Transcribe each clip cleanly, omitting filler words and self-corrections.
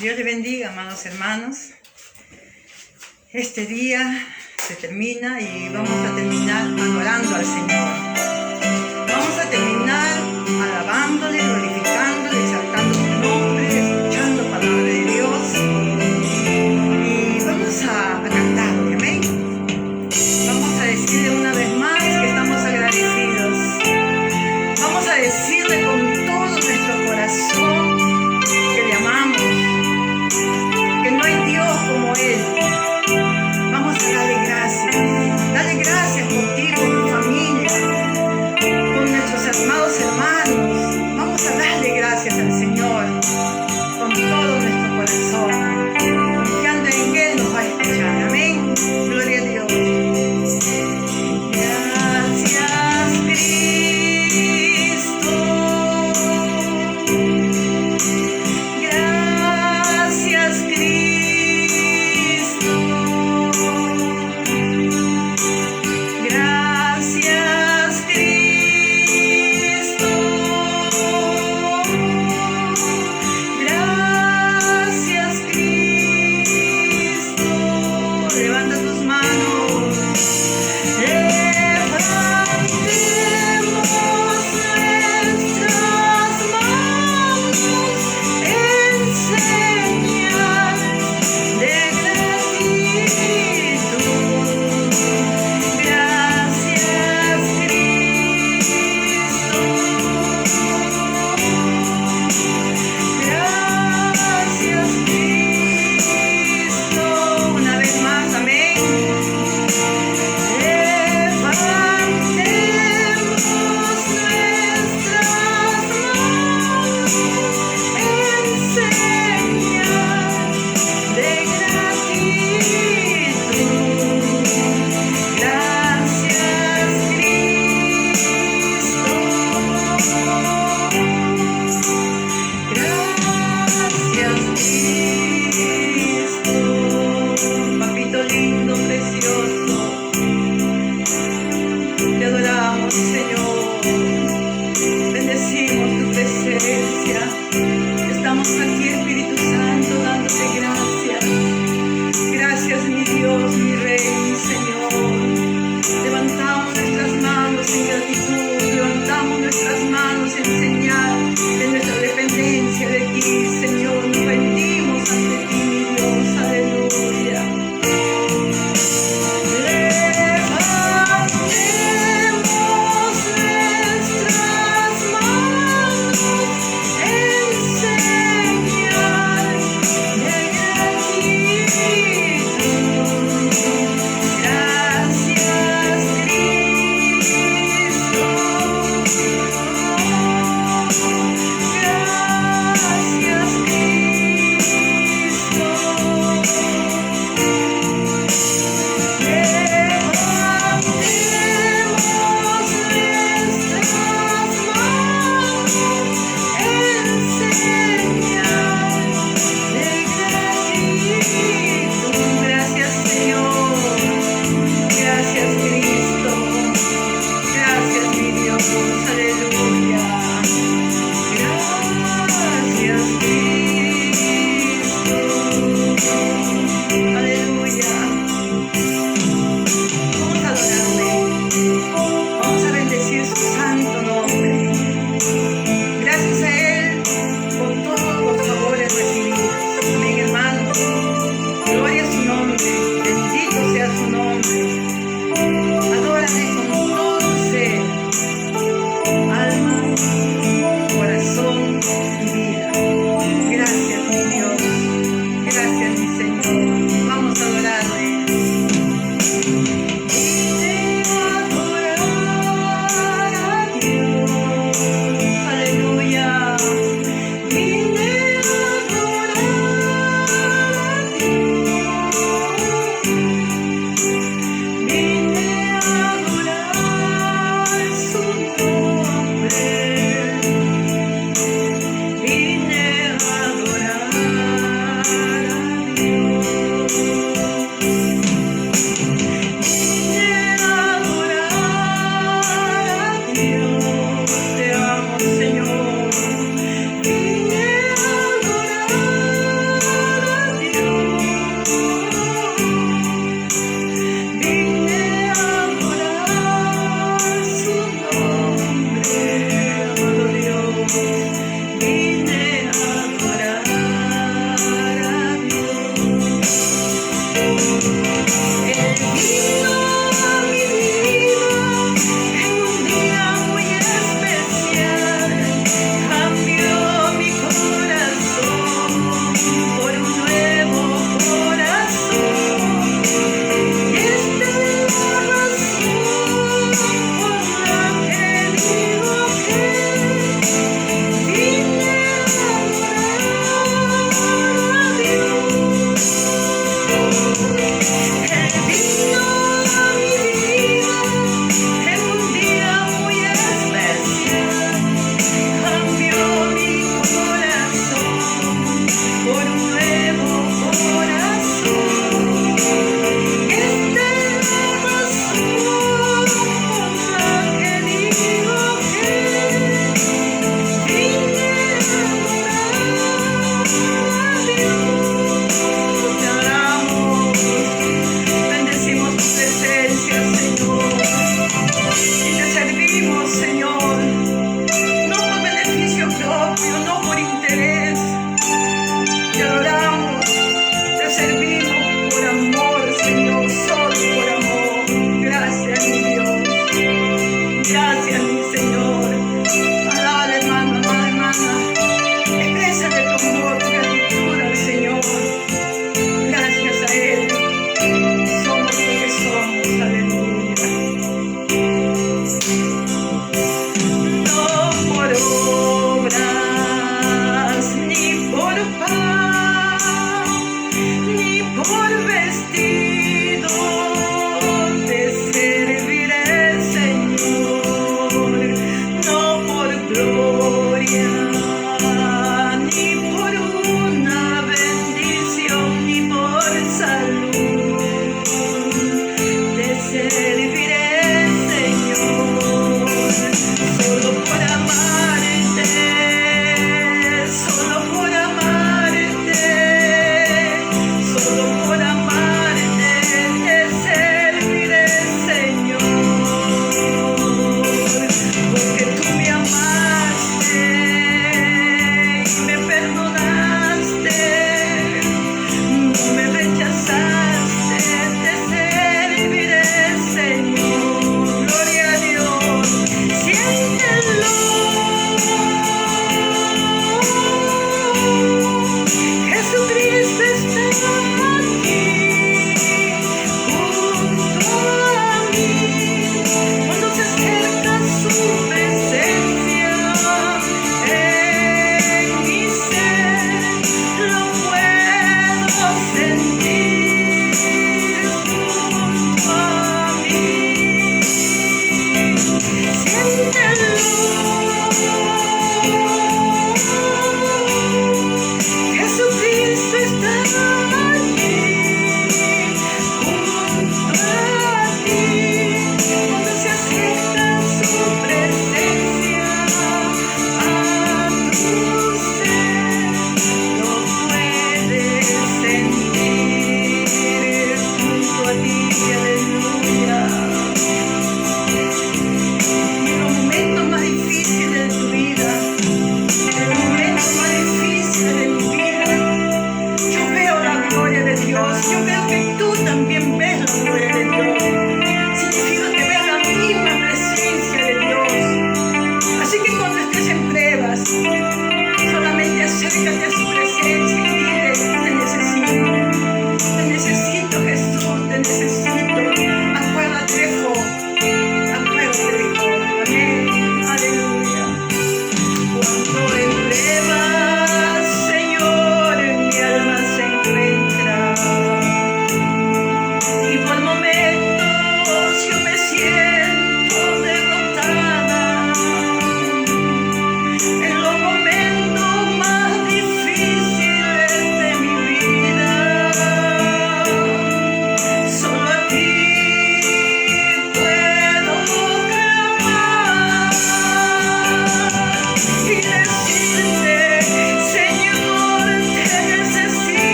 Dios le bendiga, amados hermanos. Este día se termina y vamos a terminar adorando al Señor. Vamos a terminar alabándole, glorificándole, exaltando su nombre, escuchando palabra de Dios. Y vamos a cantarle, amén. Vamos a decirle una vez más que estamos agradecidos. Vamos a decirle con todo nuestro corazón que le amamos, que no hay Dios como Él. Vamos a darle gracias. Dale gracias por ti, por tu familia, por nuestros amados hermanos. Vamos a darle gracias al Señor con todo nuestro corazón, confiando en que Él nos va a escuchar. Amén. Gloria a Dios. Gracias, Cristo. Gracias, Cristo. Gracias, Cristo. Gracias, Cristo. Levanta tus manos. Levantemos nuestras manos en señal de gratitud. Gracias, Cristo. Gracias, Cristo. Una vez más, amén. Levantemos nuestras manos en señal de gratitud. Gracias, Cristo. Gracias, Cristo. Papito lindo, precioso. Te adoramos, Señor. Bendecimos tu presencia. Estamos aquí, Espíritu Santo, dándote gracias. Gracias, mi Dios, mi Rey, mi Señor. Levantamos nuestras manos en gratitud. Levantamos nuestras manos en señal de nuestra dependencia de ti, Señor. Nos rendimos ante ti, mi Dios. Aleluya. Levantemos nuestras manos en señal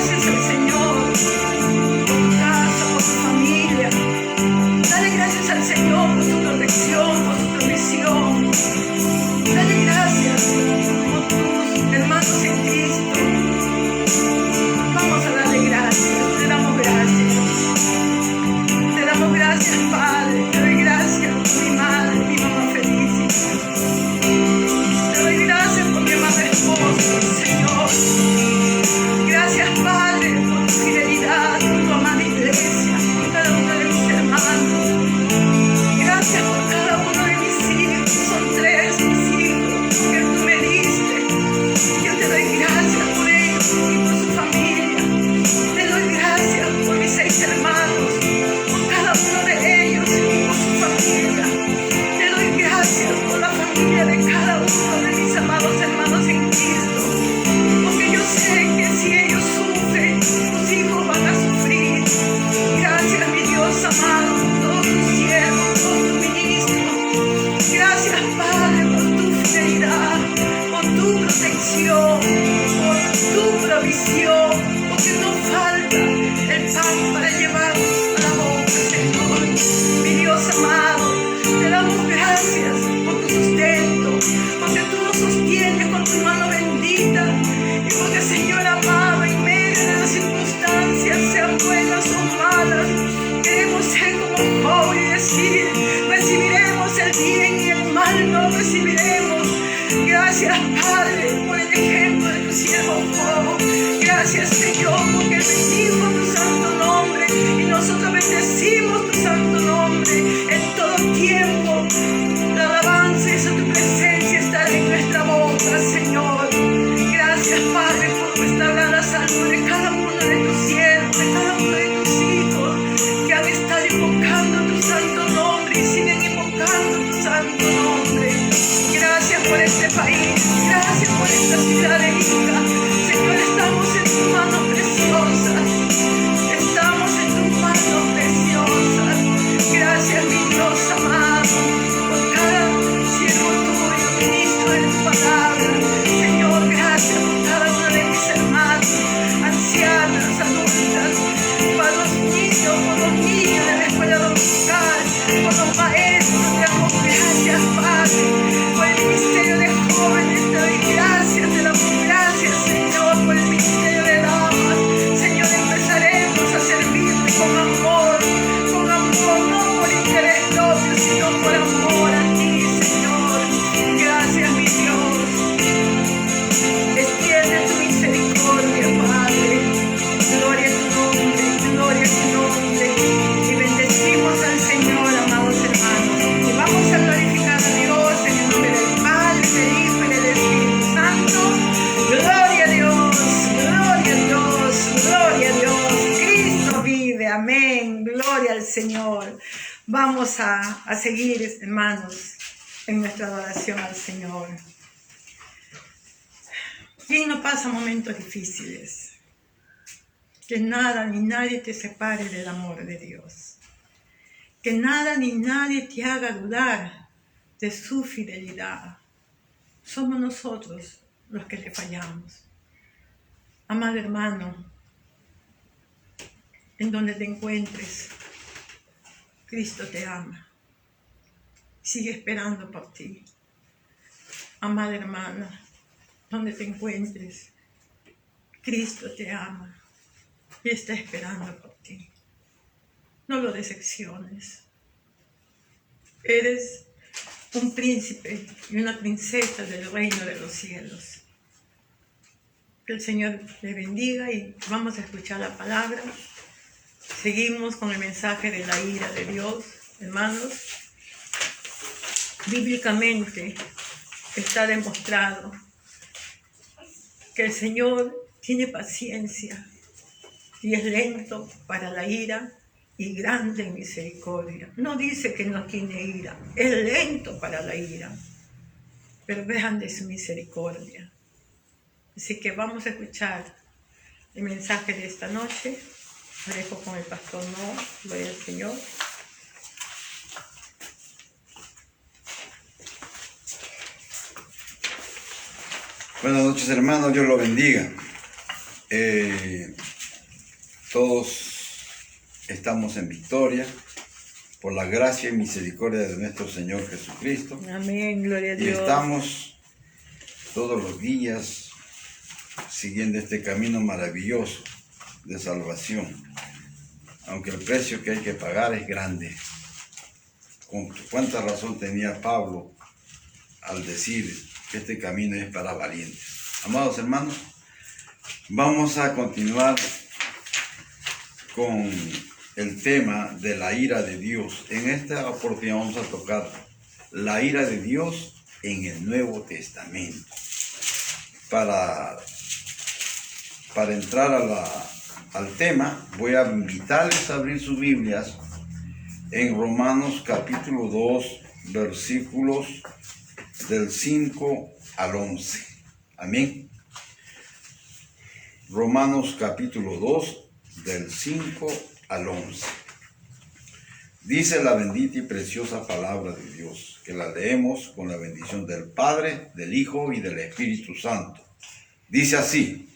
gracias al Señor por tu casa, por tu familia. Dale gracias al Señor por su protección, por su provisión. Dale gracias por tus hermanos en Cristo. Vamos a darle gracias, te damos gracias. Te damos gracias, Padre. Te doy gracias por mi madre, mi mamá feliz. Te doy gracias por mi amado esposo, Señor. Gracias, Padre, por tu fidelidad, por tu amada iglesia, por cada uno de mis hermanos. Gracias por cada uno de mis hijos. Son 3 mis hijos que tú me diste. Yo te doy gracias por ellos y por su familia. Te doy gracias por mis 6 hermanos, por cada uno de ellos y por su familia. Te doy gracias por la familia de cada uno de mis amados hermanos en Cristo. Porque yo sé que si ellos sufren, tus hijos van a sufrir. Gracias, mi Dios amado, por todos tus siervos, por todos tus ministros. Gracias, Padre, por tu fidelidad, por tu protección, por tu provisión, porque no falta el pan para llevar a la boca, Señor. Mi Dios amado, te damos gracias por tu sustento, porque tú nos sostienes con tu mano bendita, y porque, Señor amado, en medio de las circunstancias, sean buenas o malas, queremos ser como Job y decir: recibiremos el bien y el mal no recibiremos. Gracias, Padre, por el ejemplo de tu siervo Job. Gracias, Señor, porque bendijo tu santo nombre y nosotros bendecimos tu santo nombre en todo tiempo. La alabanza y tu presencia estará en nuestra boca, Señor. Gracias, Padre, por restaurar la salud de cada uno de tus siervos, de cada uno de tus hijos que han estado invocando tu santo nombre y siguen invocando tu santo nombre. Gracias por este país, gracias por esta ciudad de Ica. Señor, estamos en tus manos preciosas, estamos en tus manos preciosas. Gracias, mi Dios amado, por cada siervo tuyo, ministro de tu palabra. Señor, gracias por cada uno de mis hermanos, ancianas, adultas, por los niños de la escuela dominical, por los maestros. Te damos gracias, Padre, por el ministerio de jóvenes. Te doy gracias, te damos gracias, Señor, por el ministerio de damas. Señor, empezaremos a servirte con amor, no por interés propio, sino por amor a ti, Señor. Gracias, mi Dios. Extiende tu misericordia, Padre. Gloria a tu nombre, gloria a tu nombre. Y bendecimos al Señor, amados hermanos. Y vamos a glorificar a Dios en el nombre del Padre, del Hijo y del Espíritu Santo. Gloria a Dios, gloria a Dios, gloria a Dios. Cristo vive, amén. Gloria al Señor. Vamos a seguir, hermanos, en nuestra adoración al Señor. ¿Quién no pasa momentos difíciles? Que nada ni nadie te separe del amor de Dios. Que nada ni nadie te haga dudar de su fidelidad. Somos nosotros los que le fallamos. Amado hermano, en donde te encuentres, Cristo te ama. Sigue esperando por ti. Amada hermana, donde te encuentres, Cristo te ama y está esperando por ti. No lo decepciones. Eres un príncipe y una princesa del reino de los cielos. Que el Señor le bendiga y vamos a escuchar la palabra. Seguimos con el mensaje de la ira de Dios, hermanos. Bíblicamente está demostrado que el Señor tiene paciencia y es lento para la ira y grande en misericordia. No dice que no tiene ira, es lento para la ira, pero grande es su misericordia. Así que vamos a escuchar el mensaje de esta noche. Lo dejo con el pastor Noah. Gloria al Señor. Buenas noches, hermanos, Dios lo bendiga. Todos estamos en victoria por la gracia y misericordia de nuestro Señor Jesucristo. Amén, gloria a Y Dios. estamos todos los días siguiendo este camino maravilloso de salvación. Aunque el precio que hay que pagar es grande. ¿Con cuánta razón tenía Pablo al decir que este camino es para valientes? Amados hermanos, vamos a continuar con el tema de la ira de Dios. En esta oportunidad vamos a tocar la ira de Dios en el Nuevo Testamento. Para entrar al tema, voy a invitarles a abrir sus Biblias en Romanos capítulo 2, versículos del 5 al 11. Amén. Romanos capítulo 2, del 5 al 11. Dice la bendita y preciosa palabra de Dios, que la leemos con la bendición del Padre, del Hijo y del Espíritu Santo. Dice así: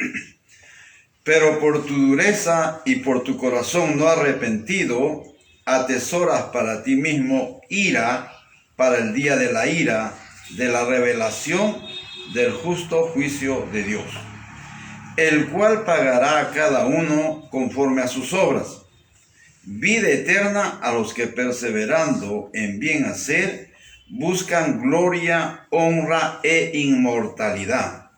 pero por tu dureza y por tu corazón no arrepentido, atesoras para ti mismo ira para el día de la ira, de la revelación del justo juicio de Dios, el cual pagará a cada uno conforme a sus obras. Vida eterna a los que perseverando en bien hacer, buscan gloria, honra e inmortalidad.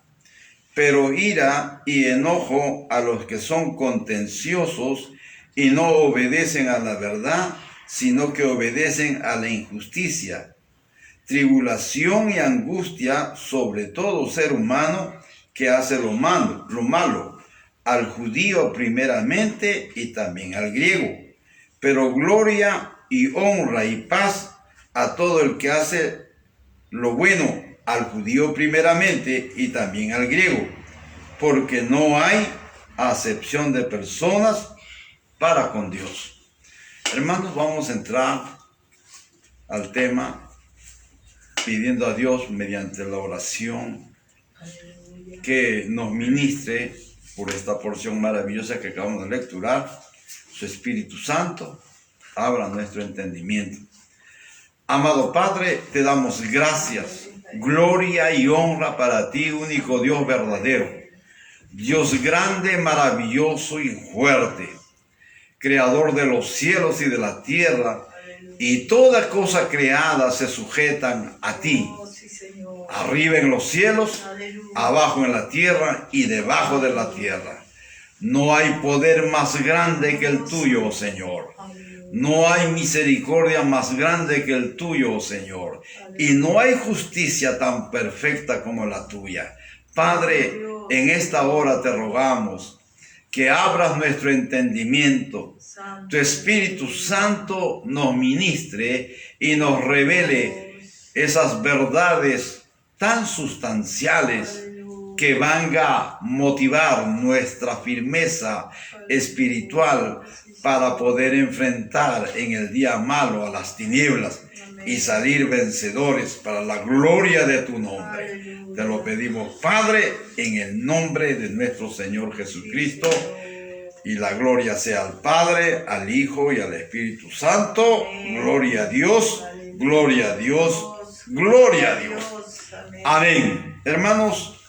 Pero ira y enojo a los que son contenciosos y no obedecen a la verdad, sino que obedecen a la injusticia. Tribulación y angustia sobre todo ser humano que hace lo malo, al judío primeramente y también al griego, pero gloria y honra y paz a todo el que hace lo bueno, al judío primeramente y también al griego, porque no hay acepción de personas para con Dios. Hermanos, vamos a entrar al tema pidiendo a Dios mediante la oración que nos ministre por esta porción maravillosa que acabamos de lecturar. Su Espíritu Santo abra nuestro entendimiento. Amado Padre, te damos gracias, gloria y honra para ti, único Dios verdadero, Dios grande, maravilloso y fuerte, creador de los cielos y de la tierra, y toda cosa creada se sujetan a ti. Arriba en los cielos, abajo en la tierra y debajo de la tierra. No hay poder más grande que el tuyo, oh Señor. No hay misericordia más grande que el tuyo, oh Señor. Y no hay justicia tan perfecta como la tuya. Padre, en esta hora te rogamos que abras nuestro entendimiento. Tu Espíritu Santo nos ministre y nos revele esas verdades tan sustanciales que van a motivar nuestra firmeza espiritual para poder enfrentar en el día malo a las tinieblas y salir vencedores para la gloria de tu nombre. Te lo pedimos, Padre, en el nombre de nuestro Señor Jesucristo, y la gloria sea al Padre, al Hijo y al Espíritu Santo. Gloria a Dios, gloria a Dios, gloria a Dios. Amén. Hermanos,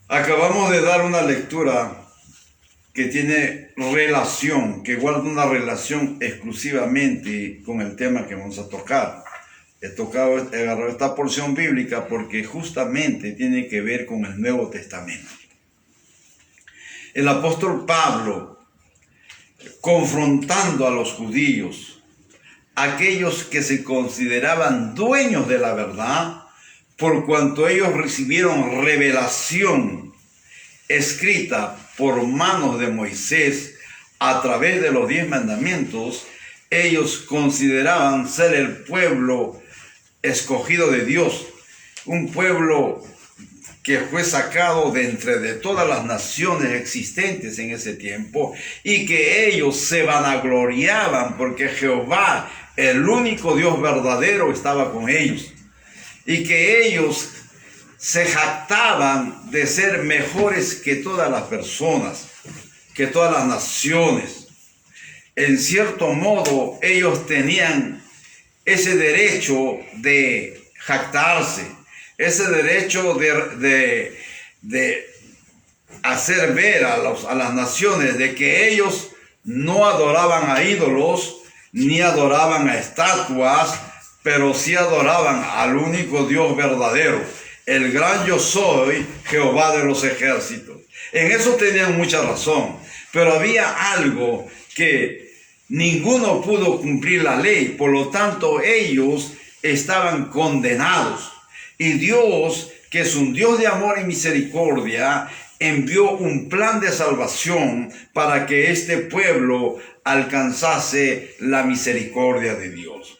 acabamos de dar una lectura que tiene relación, que guarda una relación exclusivamente con el tema que vamos a tocar. He agarrado esta porción bíblica porque justamente tiene que ver con el Nuevo Testamento. El apóstol Pablo, confrontando a los judíos, aquellos que se consideraban dueños de la verdad, por cuanto ellos recibieron revelación escrita por manos de Moisés a través de los 10 mandamientos, ellos consideraban ser el pueblo escogido de Dios, un pueblo que fue sacado de entre de todas las naciones existentes en ese tiempo, y que ellos se vanagloriaban porque Jehová, el único Dios verdadero, estaba con ellos, y que ellos se jactaban de ser mejores que todas las personas, que todas las naciones. En cierto modo, ellos tenían ese derecho de jactarse, ese derecho de hacer ver a las naciones de que ellos no adoraban a ídolos, ni adoraban a estatuas, pero sí adoraban al único Dios verdadero, el gran yo soy, Jehová de los ejércitos. En eso tenían mucha razón, pero había algo que ninguno pudo cumplir la ley, por lo tanto ellos estaban condenados. Y Dios, que es un Dios de amor y misericordia, envió un plan de salvación para que este pueblo alcanzase la misericordia de Dios.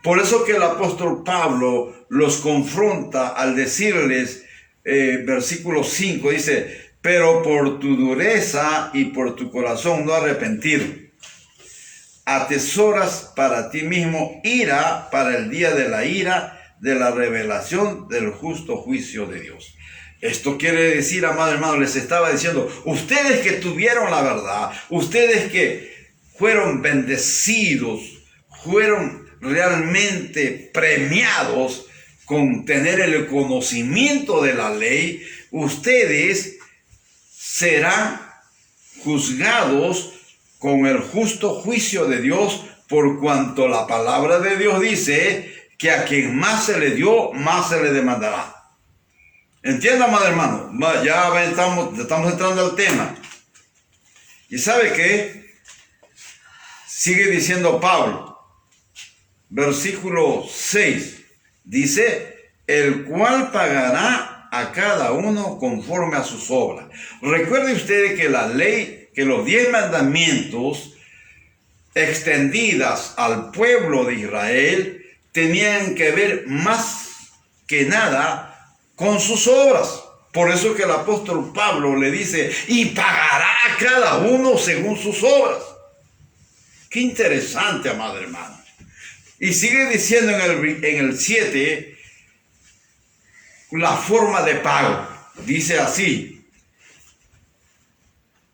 Por eso que el apóstol Pablo los confronta al decirles, versículo 5, dice, pero por tu dureza y por tu corazón no arrepentido, atesoras para ti mismo ira para el día de la ira, de la revelación del justo juicio de Dios. Esto quiere decir, amado hermano, les estaba diciendo, ustedes que tuvieron la verdad, ustedes que fueron bendecidos, fueron realmente premiados con tener el conocimiento de la ley, ustedes serán juzgados con el justo juicio de Dios, por cuanto la palabra de Dios dice que a quien más se le dio, más se le demandará. Entienda, amado hermano, ya estamos entrando al tema. ¿Y sabe qué? Sigue diciendo Pablo, versículo 6, dice, el cual pagará a cada uno conforme a sus obras. Recuerde usted que la ley, que los 10 mandamientos extendidas al pueblo de Israel tenían que ver más que nada con sus obras. Por eso que el apóstol Pablo le dice, y pagará a cada uno según sus obras. Qué interesante, amado hermano. Y sigue diciendo en el 7, la forma de pago. Dice así,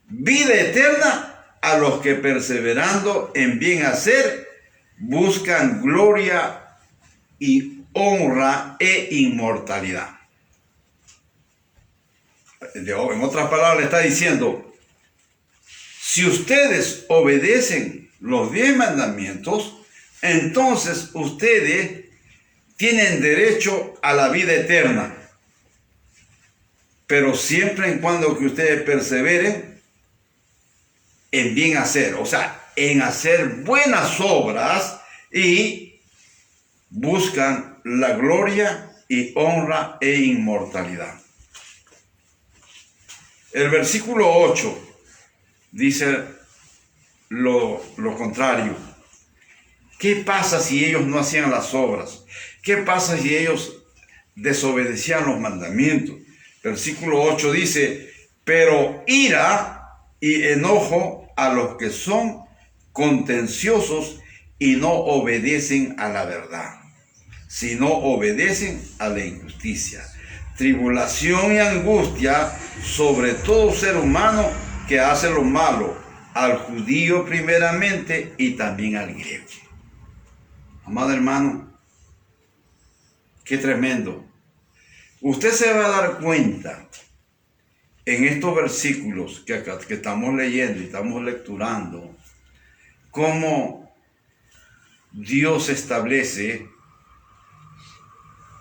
vida eterna a los que perseverando en bien hacer, buscan gloria y honra e inmortalidad. En otras palabras le está diciendo, si ustedes obedecen los 10 mandamientos, entonces ustedes tienen derecho a la vida eterna. Pero siempre en cuando que ustedes perseveren en bien hacer, o sea, en hacer buenas obras y buscan la gloria y honra e inmortalidad. El versículo 8 dice lo contrario. ¿Qué pasa si ellos no hacían las obras? ¿Qué pasa si ellos desobedecían los mandamientos? Versículo 8 dice, pero ira y enojo a los que son contenciosos y no obedecen a la verdad, sino obedecen a la injusticia. Tribulación y angustia sobre todo ser humano que hace lo malo, al judío primeramente y también al griego. Amado hermano, qué tremendo. Usted se va a dar cuenta en estos versículos que estamos leyendo y estamos lecturando, cómo Dios establece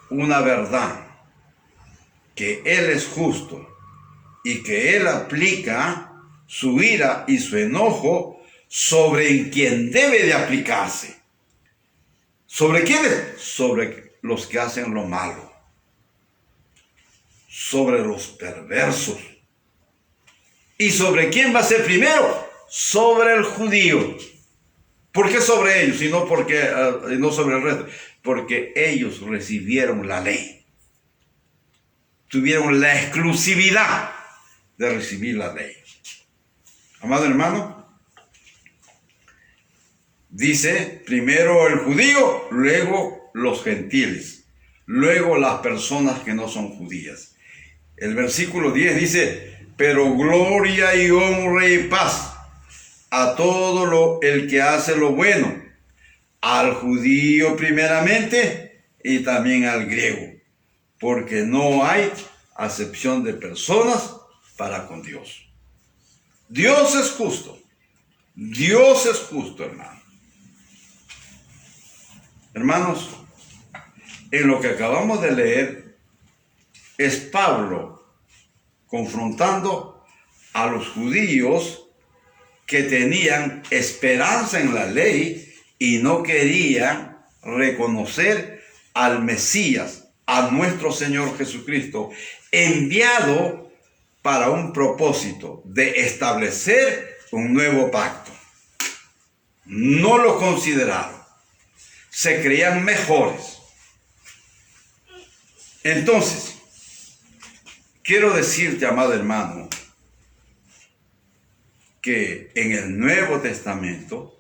una verdad, que Él es justo y que Él aplica su ira y su enojo sobre quien debe de aplicarse. ¿Sobre quiénes? Sobre los que hacen lo malo, sobre los perversos. ¿Y sobre quién va a ser primero? Sobre el judío. ¿Por qué sobre ellos y no sobre el resto? Porque ellos recibieron la ley. Tuvieron la exclusividad de recibir la ley. Amado hermano, dice primero el judío, luego los gentiles, luego las personas que no son judías. El versículo 10 dice, pero gloria y honra y paz a todo el que hace lo bueno, al judío primeramente y también al griego, porque no hay acepción de personas para con Dios. Dios es justo. Dios es justo, hermano. Hermanos, en lo que acabamos de leer es Pablo confrontando a los judíos que tenían esperanza en la ley y no querían reconocer al Mesías, a nuestro Señor Jesucristo, enviado para un propósito de establecer un nuevo pacto. No lo consideraron. Se creían mejores. Entonces, quiero decirte, amado hermano, que en el Nuevo Testamento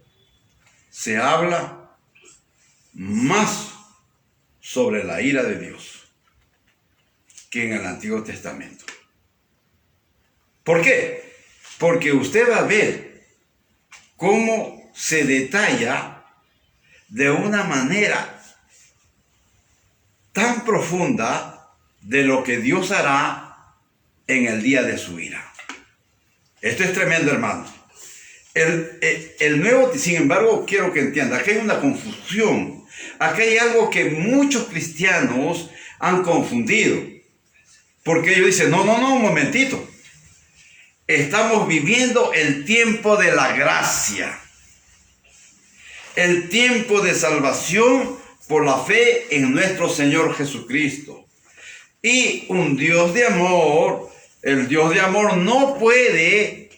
se habla más sobre la ira de Dios que en el Antiguo Testamento. ¿Por qué? Porque usted va a ver cómo se detalla de una manera tan profunda de lo que Dios hará en el día de su ira. Esto es tremendo, hermano. El nuevo, sin embargo, quiero que entienda, aquí hay una confusión. Aquí hay algo que muchos cristianos han confundido. Porque ellos dicen, no, un momentito. Estamos viviendo el tiempo de la gracia. El tiempo de salvación por la fe en nuestro Señor Jesucristo. Y un Dios de amor, el Dios de amor no puede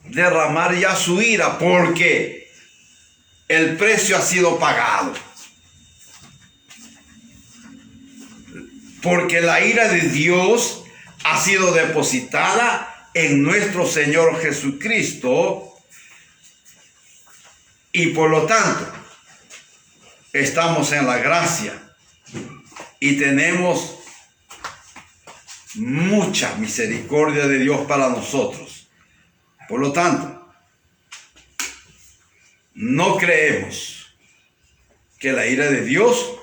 derramar ya su ira porque el precio ha sido pagado. Porque la ira de Dios ha sido depositada en nuestro Señor Jesucristo y por lo tanto estamos en la gracia y tenemos mucha misericordia de Dios para nosotros. Por lo tanto, no creemos que la ira de Dios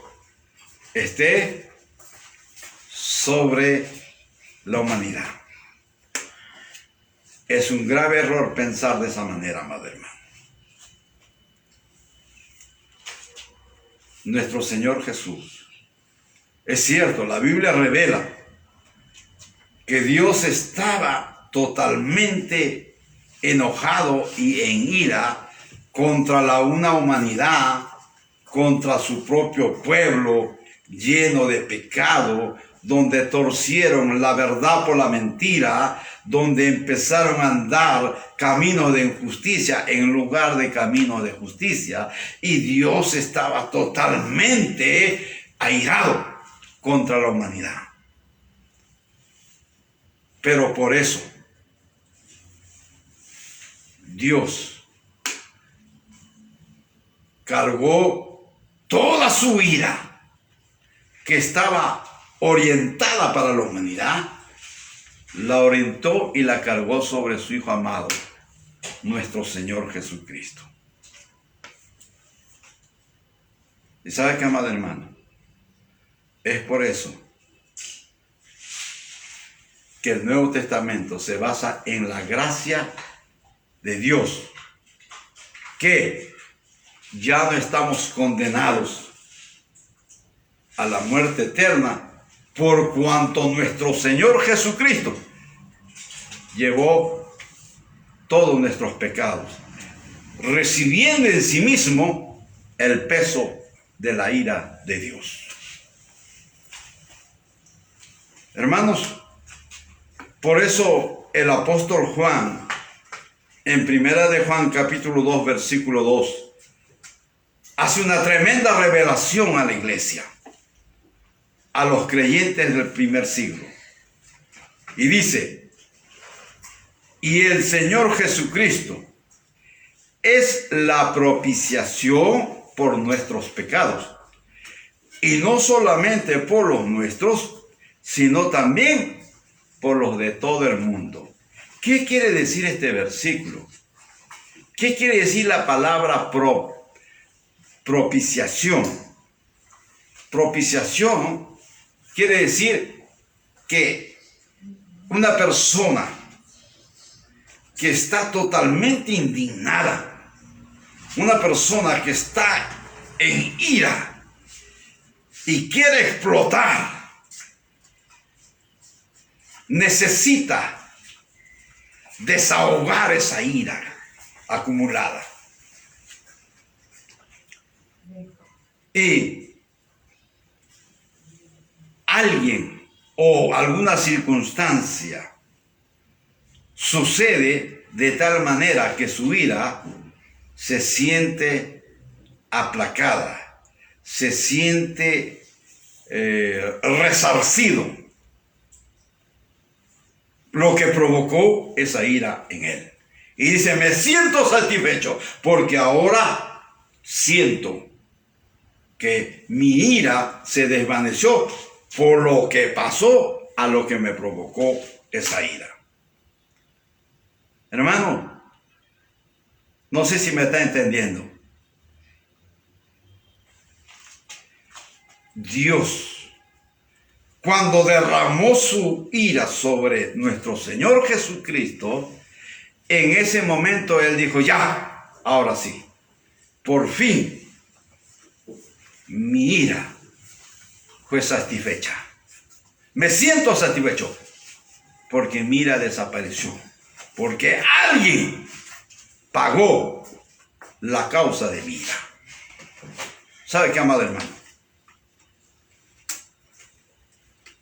esté sobre la humanidad. Es un grave error pensar de esa manera, amado hermano. Nuestro Señor Jesús. Es cierto, la Biblia revela que Dios estaba totalmente enojado y en ira contra una humanidad, contra su propio pueblo lleno de pecado, donde torcieron la verdad por la mentira, donde empezaron a andar camino de injusticia en lugar de camino de justicia. Y Dios estaba totalmente airado contra la humanidad. Pero por eso, Dios cargó toda su ira que estaba orientada para la humanidad, la orientó y la cargó sobre su Hijo amado, nuestro Señor Jesucristo. ¿Y sabe qué, amado hermano? Es por eso que el Nuevo Testamento se basa en la gracia de Dios, que ya no estamos condenados a la muerte eterna, por cuanto nuestro Señor Jesucristo llevó todos nuestros pecados, recibiendo en sí mismo el peso de la ira de Dios. Hermanos, por eso el apóstol Juan, en Primera de Juan capítulo 2, versículo 2, hace una tremenda revelación a la iglesia, a los creyentes del primer siglo. Y dice, y el Señor Jesucristo es la propiciación por nuestros pecados. Y no solamente por los nuestros, sino también por los de todo el mundo. ¿Qué quiere decir este versículo? ¿Qué quiere decir la palabra propiciación? Propiciación quiere decir que una persona que está totalmente indignada, una persona que está en ira y quiere explotar, necesita desahogar esa ira acumulada. Y alguien o alguna circunstancia sucede de tal manera que su ira se siente aplacada, se siente resarcido, lo que provocó esa ira en él. Y dice, me siento satisfecho porque ahora siento que mi ira se desvaneció por lo que pasó a lo que me provocó esa ira. Hermano, no sé si me está entendiendo. Dios, cuando derramó su ira sobre nuestro Señor Jesucristo, en ese momento Él dijo, ya, ahora sí, por fin, mi ira fue satisfecha. Me siento satisfecho porque mi ira desapareció. Porque alguien pagó la causa de mi ira. ¿Sabe qué, amado hermano?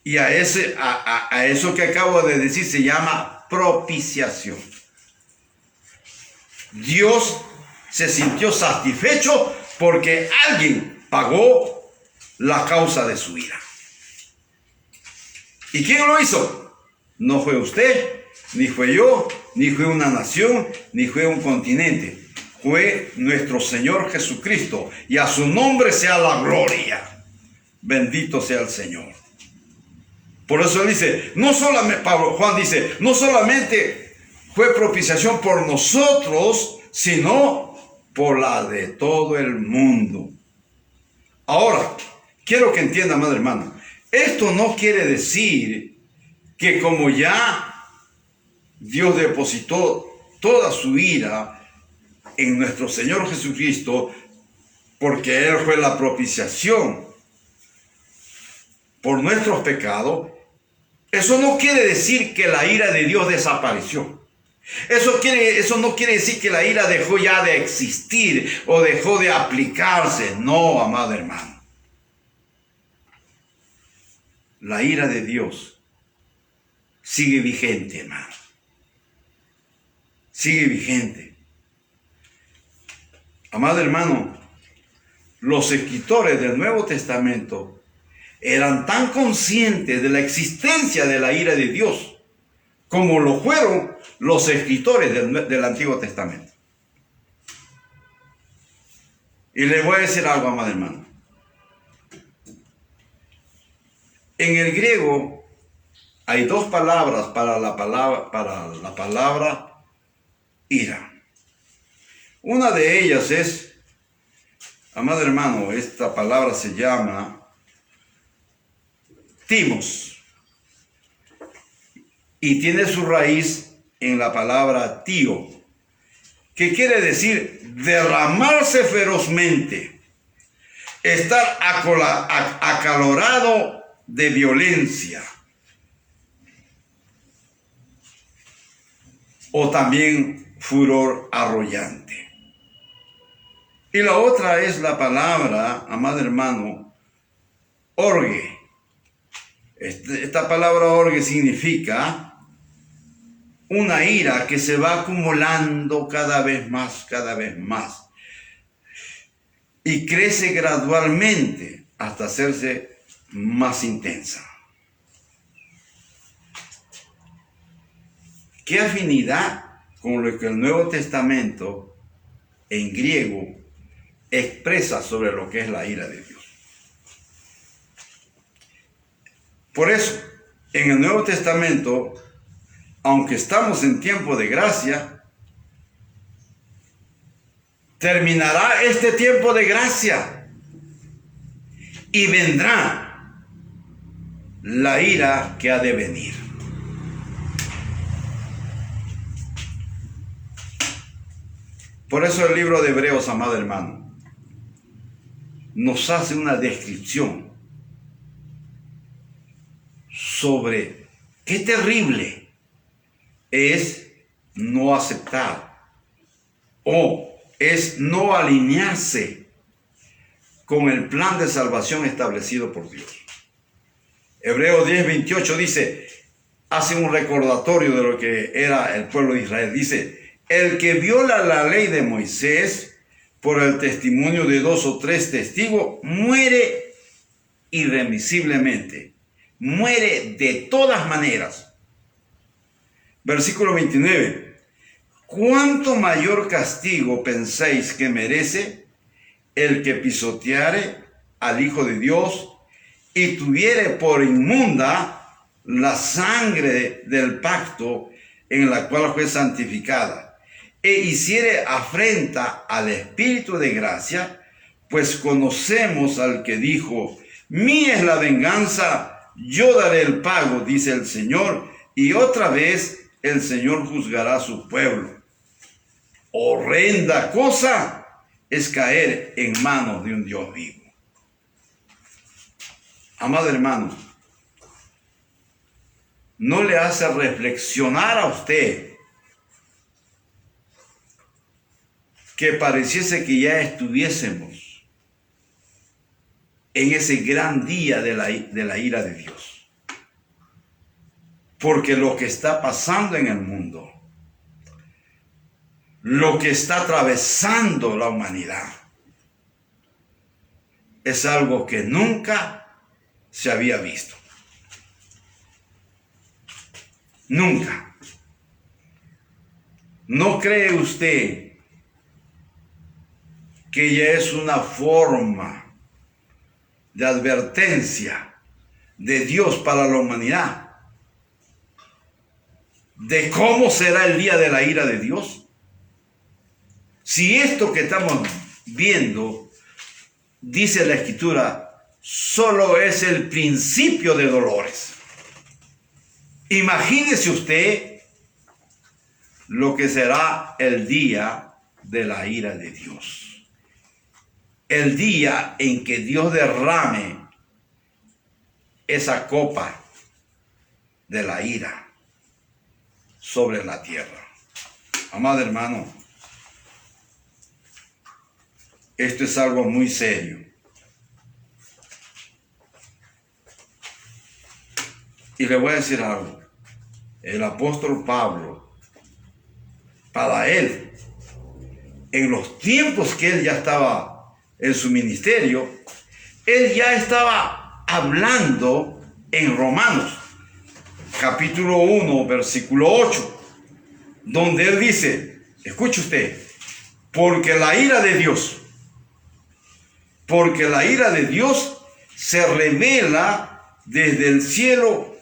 Y a eso que acabo de decir se llama propiciación. Dios se sintió satisfecho porque alguien pagó la causa de su ira. ¿Y quién lo hizo? No fue usted, ni fue yo, ni fue una nación, ni fue un continente. Fue nuestro Señor Jesucristo. Y a su nombre sea la gloria. Bendito sea el Señor. Por eso él dice, no solamente, Juan dice, no solamente fue propiciación por nosotros, sino por la de todo el mundo. Ahora, quiero que entienda, madre hermana, esto no quiere decir que como ya Dios depositó toda su ira en nuestro Señor Jesucristo, porque Él fue la propiciación por nuestros pecados, eso no quiere decir que la ira de Dios desapareció. Eso no quiere decir que la ira dejó ya de existir o dejó de aplicarse. No, amado hermano. La ira de Dios sigue vigente, hermano. Sigue vigente. Amado hermano, los escritores del Nuevo Testamento eran tan conscientes de la existencia de la ira de Dios como lo fueron los escritores del Antiguo Testamento. Y les voy a decir algo, amado hermano. En el griego hay dos palabras para la palabra ira. Una de ellas es, amado hermano, esta palabra se llama timos y tiene su raíz en la palabra tío, que quiere decir derramarse ferozmente, estar acalorado de violencia, o también furor arrollante. Y la otra es la palabra, amado hermano, orge. Esta palabra orge significa una ira que se va acumulando cada vez más, y crece gradualmente hasta hacerse más intensa. ¿Qué afinidad con lo que el Nuevo Testamento en griego expresa sobre lo que es la ira de Dios? Por eso, en el Nuevo Testamento, aunque estamos en tiempo de gracia, terminará este tiempo de gracia y vendrá la ira que ha de venir. Por eso el libro de Hebreos, amado hermano, nos hace una descripción sobre qué terrible es no aceptar o es no alinearse con el plan de salvación establecido por Dios. Hebreos 10:28 dice, hace un recordatorio de lo que era el pueblo de Israel. Dice, el que viola la ley de Moisés por el testimonio de 2 o 3 testigos muere irremisiblemente, muere de todas maneras. Versículo 29. ¿Cuánto mayor castigo pensáis que merece el que pisoteare al Hijo de Dios y tuviere por inmunda la sangre del pacto en la cual fue santificada, e hiciere afrenta al Espíritu de gracia? Pues conocemos al que dijo, mía es la venganza, yo daré el pago, dice el Señor, y otra vez el Señor juzgará a su pueblo. Horrenda cosa es caer en manos de un Dios vivo. Amado hermano, ¿no le hace reflexionar a usted que pareciese que ya estuviésemos en ese gran día de la ira de Dios? Porque lo que está pasando en el mundo, lo que está atravesando la humanidad, es algo que nunca se había visto. Nunca. ¿No cree usted que ya es una forma de advertencia de Dios para la humanidad de cómo será el día de la ira de Dios? Si esto que estamos viendo, dice la Escritura, solo es el principio de dolores, imagínese usted lo que será el día de la ira de Dios. El día en que Dios derrame esa copa de la ira sobre la tierra. Amado hermano, esto es algo muy serio. Y le voy a decir algo. El apóstol Pablo, para él, en los tiempos que él ya estaba en su ministerio, él ya estaba hablando en Romanos, capítulo 1, versículo 8, donde él dice, escuche usted, porque la ira de Dios se revela desde el cielo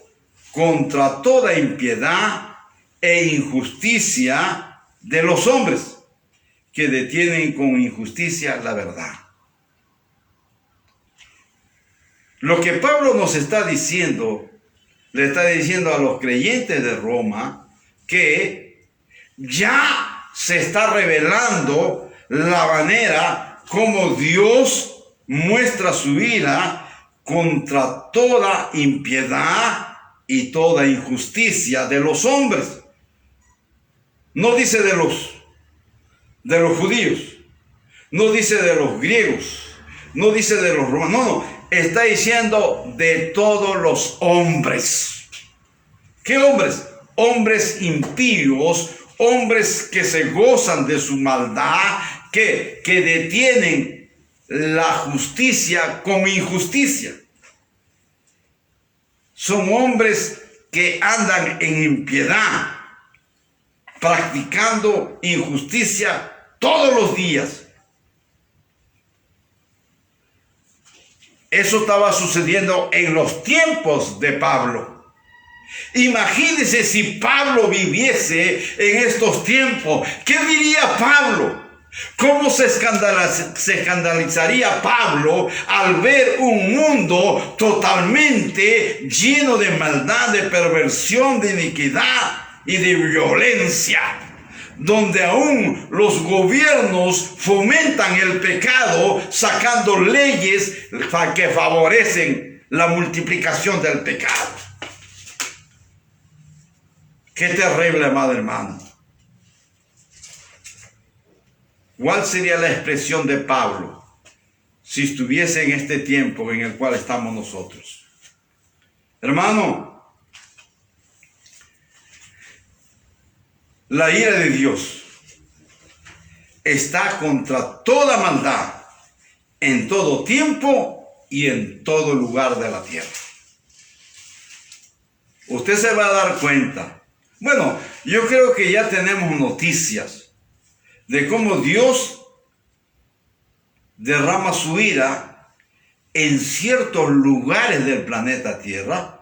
contra toda impiedad e injusticia de los hombres que detienen con injusticia la verdad. Lo que Pablo nos está diciendo, le está diciendo a los creyentes de Roma que ya se está revelando la manera como Dios muestra su ira contra toda impiedad y toda injusticia de los hombres. No dice de los judíos, no dice de los griegos, no dice de los romanos, no, está diciendo de todos los hombres. ¿Qué hombres? Hombres impíos, hombres que se gozan de su maldad, que detienen la justicia como injusticia. Son hombres que andan en impiedad, practicando injusticia todos los días. Eso estaba sucediendo en los tiempos de Pablo. Imagínense si Pablo viviese en estos tiempos. ¿Qué diría Pablo? ¿Cómo se escandalizaría Pablo al ver un mundo totalmente lleno de maldad, de perversión, de iniquidad y de violencia? Donde aún los gobiernos fomentan el pecado sacando leyes que favorecen la multiplicación del pecado. Qué terrible, amado hermano. ¿Cuál sería la expresión de Pablo si estuviese en este tiempo en el cual estamos nosotros? Hermano, la ira de Dios está contra toda maldad en todo tiempo y en todo lugar de la tierra. Usted se va a dar cuenta. Bueno, yo creo que ya tenemos noticias de cómo Dios derrama su ira en ciertos lugares del planeta Tierra,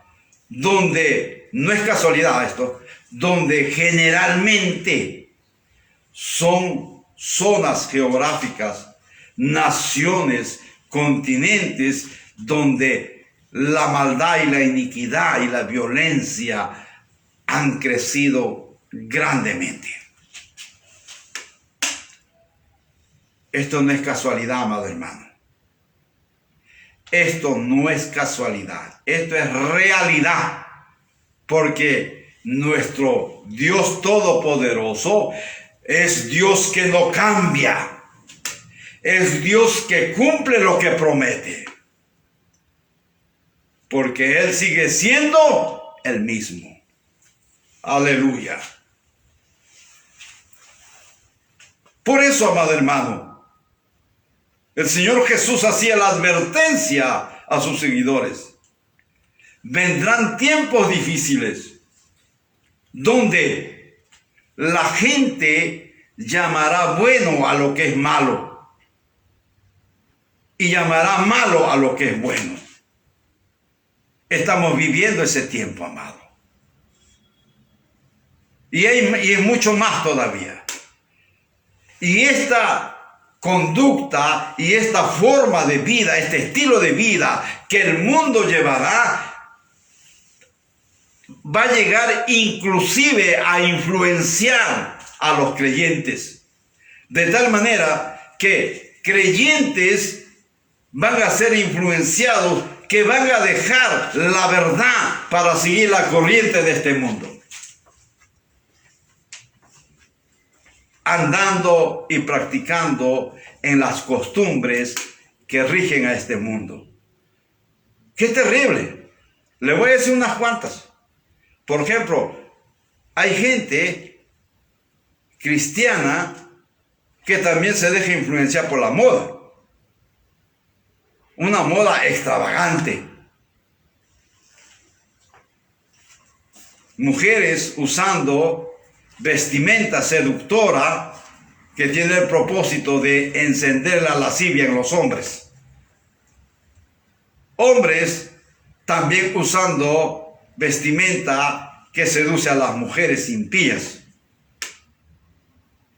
donde, no es casualidad esto, donde generalmente son zonas geográficas, naciones, continentes, donde la maldad y la iniquidad y la violencia han crecido grandemente. Esto no es casualidad, amado hermano. Esto no es casualidad. Esto es realidad. Porque nuestro Dios Todopoderoso es Dios que no cambia. Es Dios que cumple lo que promete. Porque Él sigue siendo el mismo. Aleluya. Por eso, amado hermano, el Señor Jesús hacía la advertencia a sus seguidores. Vendrán tiempos difíciles donde la gente llamará bueno a lo que es malo y llamará malo a lo que es bueno. Estamos viviendo ese tiempo, amado. Y hay mucho más todavía. Y esta conducta y esta forma de vida, este estilo de vida que el mundo llevará, va a llegar inclusive a influenciar a los creyentes. De tal manera que creyentes van a ser influenciados, que van a dejar la verdad para seguir la corriente de este mundo, andando y practicando en las costumbres que rigen a este mundo. ¡Qué terrible! Le voy a decir unas cuantas. Por ejemplo, hay gente cristiana que también se deja influenciar por la moda. Una moda extravagante. Mujeres usando vestimenta seductora que tiene el propósito de encender la lascivia en los hombres. Hombres también usando vestimenta que seduce a las mujeres impías.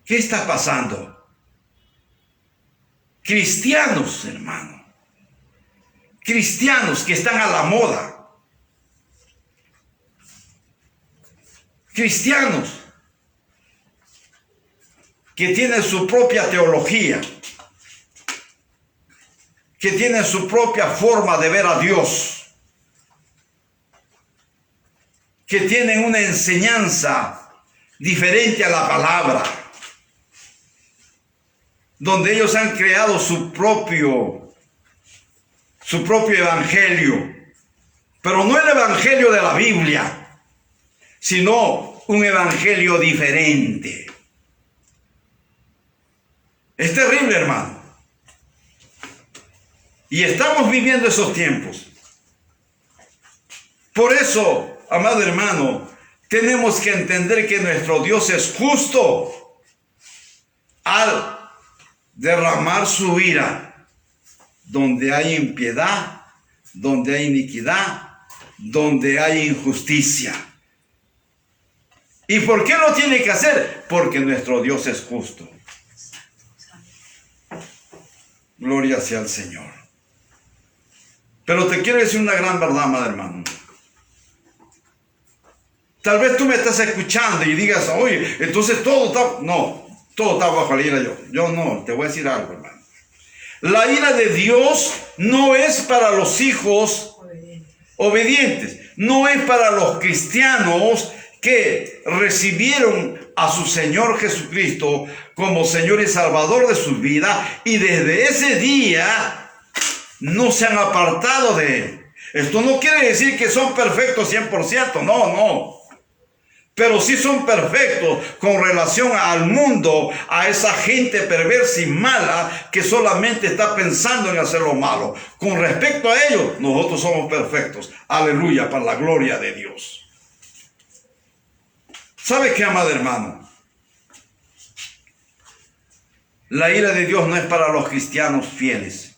¿Qué está pasando? Cristianos, hermano. Cristianos que están a la moda. Cristianos que tienen su propia teología, que tienen su propia forma de ver a Dios, que tienen una enseñanza diferente a la palabra, donde ellos han creado su propio evangelio, pero no el evangelio de la Biblia, sino un evangelio diferente. Es terrible, hermano. Y estamos viviendo esos tiempos. Por eso, amado hermano, tenemos que entender que nuestro Dios es justo al derramar su ira donde hay impiedad, donde hay iniquidad donde hay injusticia. ¿Y por qué lo tiene que hacer? Porque nuestro Dios es justo. Gloria sea al Señor. Pero te quiero decir una gran verdad, madre hermano. Tal vez tú me estás escuchando y digas, oye, entonces todo está... No, todo está bajo la ira. Yo no, te voy a decir algo, hermano. La ira de Dios no es para los hijos obedientes. No es para los cristianos que recibieron a su Señor Jesucristo como Señor y Salvador de su vida y desde ese día no se han apartado de Él. Esto no quiere decir que son perfectos 100%, no. Pero sí son perfectos con relación al mundo, a esa gente perversa y mala que solamente está pensando en hacer lo malo. Con respecto a ellos, nosotros somos perfectos. Aleluya, para la gloria de Dios. ¿Sabe qué, amado hermano? La ira de Dios no es para los cristianos fieles.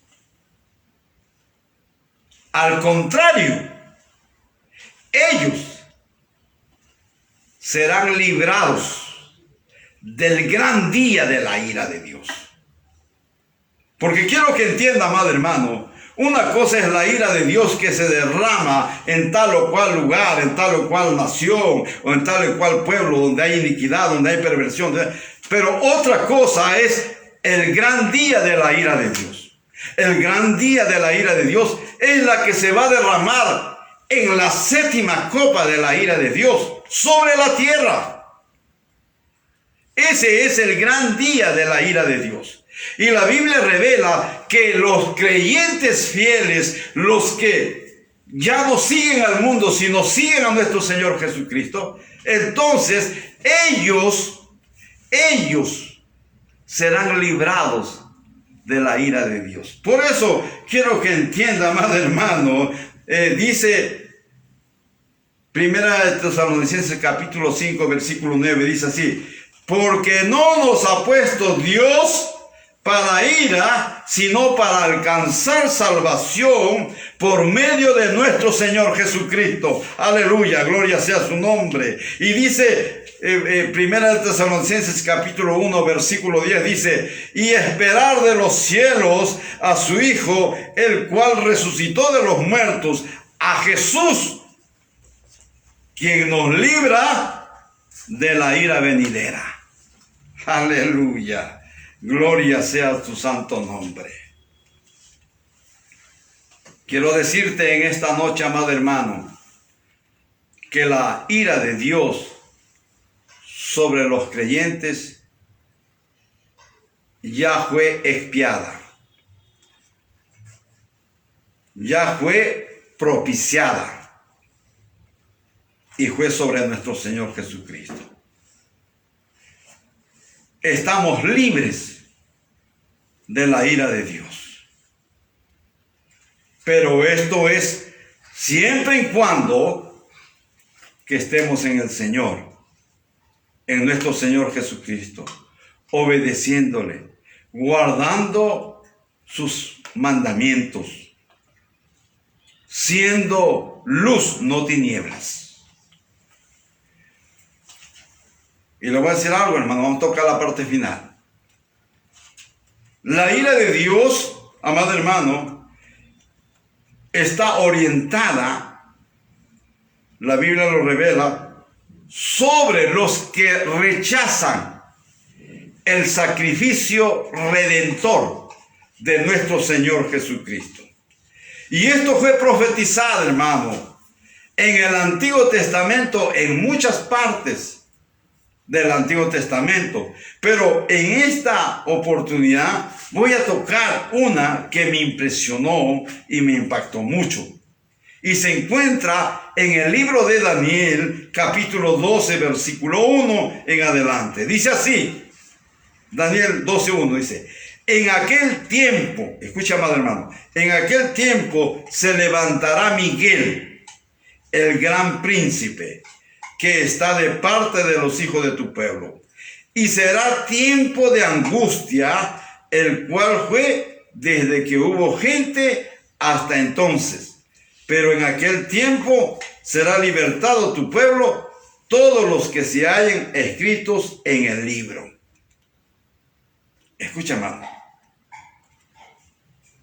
Al contrario, ellos serán librados del gran día de la ira de Dios. Porque quiero que entienda, amado hermano, una cosa es la ira de Dios que se derrama en tal o cual lugar, en tal o cual nación, o en tal o cual pueblo donde hay iniquidad, donde hay perversión. Pero otra cosa es el gran día de la ira de Dios. El gran día de la ira de Dios es la que se va a derramar en la séptima copa de la ira de Dios sobre la tierra. Ese es el gran día de la ira de Dios. Y la Biblia revela que los creyentes fieles, los que ya no siguen al mundo, sino siguen a nuestro Señor Jesucristo, entonces ellos serán librados de la ira de Dios. Por eso quiero que entienda, amado hermano, dice Primera de Tesalonicenses capítulo 5 versículo 9, dice así: porque no nos ha puesto Dios para ira, sino para alcanzar salvación por medio de nuestro Señor Jesucristo. Aleluya, gloria sea su nombre. Y dice Primera de Tesalonicenses capítulo 1 versículo 10, dice: y esperar de los cielos a su Hijo, el cual resucitó de los muertos, a Jesús, quien nos libra de la ira venidera. Aleluya. Gloria sea tu santo nombre. Quiero decirte en esta noche, amado hermano, que la ira de Dios sobre los creyentes ya fue expiada. Ya fue propiciada. Y fue sobre nuestro Señor Jesucristo. Estamos libres de la ira de Dios. Pero esto es siempre y cuando que estemos en el Señor, en nuestro Señor Jesucristo, obedeciéndole, guardando sus mandamientos, siendo luz, no tinieblas. Y le voy a decir algo, hermano, vamos a tocar la parte final. La ira de Dios, amado hermano, está orientada, la Biblia lo revela, sobre los que rechazan el sacrificio redentor de nuestro Señor Jesucristo. Y esto fue profetizado, hermano, en el Antiguo Testamento, en muchas partes del Antiguo Testamento, pero en esta oportunidad voy a tocar una que me impresionó y me impactó mucho, y se encuentra en el libro de Daniel capítulo 12 versículo 1 en adelante. Dice así, Daniel 12:1 dice: en aquel tiempo, escucha, amado hermano, en aquel tiempo se levantará Miguel, el gran príncipe, que está de parte de los hijos de tu pueblo. Y será tiempo de angustia, el cual fue desde que hubo gente hasta entonces. pero en aquel tiempo será libertado tu pueblo, todos los que se hallen escritos en el libro. Escucha, hermano.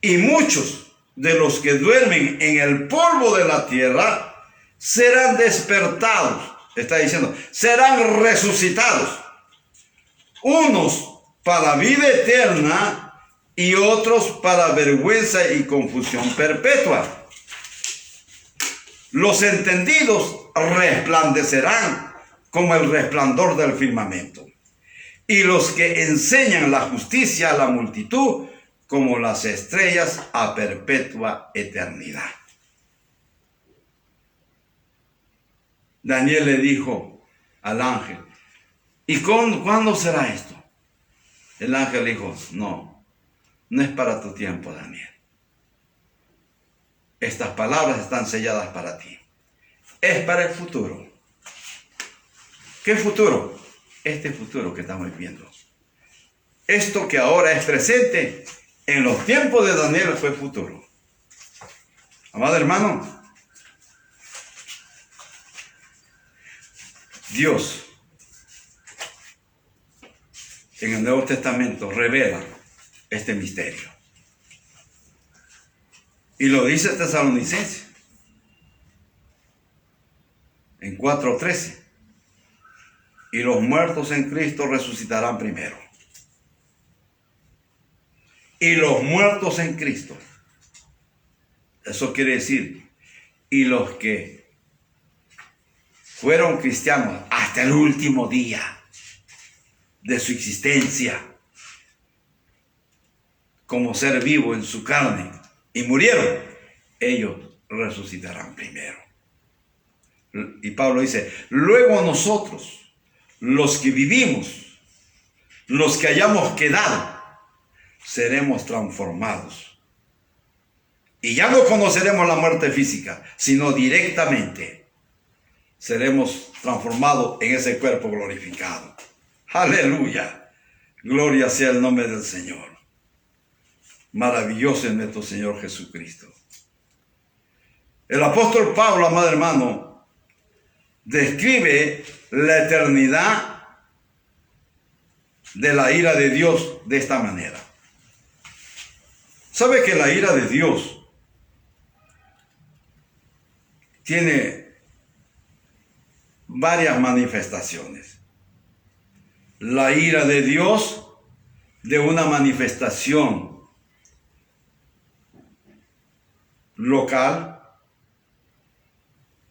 Y muchos de los que duermen en el polvo de la tierra serán despertados. Está diciendo, serán resucitados. Unos para vida eterna y otros para vergüenza y confusión perpetua. Los entendidos resplandecerán como el resplandor del firmamento, y los que enseñan la justicia a la multitud como las estrellas a perpetua eternidad. Daniel le dijo al ángel, ¿y cuándo será esto? El ángel dijo, no es para tu tiempo, Daniel. Estas palabras están selladas para ti. Es para el futuro. ¿Qué futuro? Este futuro que estamos viviendo. Esto que ahora es presente, en los tiempos de Daniel fue futuro. Amado hermano, Dios en el Nuevo Testamento revela este misterio. Y lo dice Tesalonicenses en 4:13. Y los muertos en Cristo resucitarán primero. Y los muertos en Cristo. Eso quiere decir, y los que fueron cristianos hasta el último día de su existencia, como ser vivo en su carne, y murieron, ellos resucitarán primero. Y Pablo dice, luego nosotros, los que vivimos, los que hayamos quedado, seremos transformados. Y ya no conoceremos la muerte física, sino directamente seremos transformados en ese cuerpo glorificado. Aleluya. Gloria sea el nombre del Señor. Maravilloso es nuestro Señor Jesucristo. El apóstol Pablo, amado hermano, describe la eternidad de la ira de Dios de esta manera. ¿Sabe que la ira de Dios tiene varias manifestaciones? La ira de Dios de una manifestación local,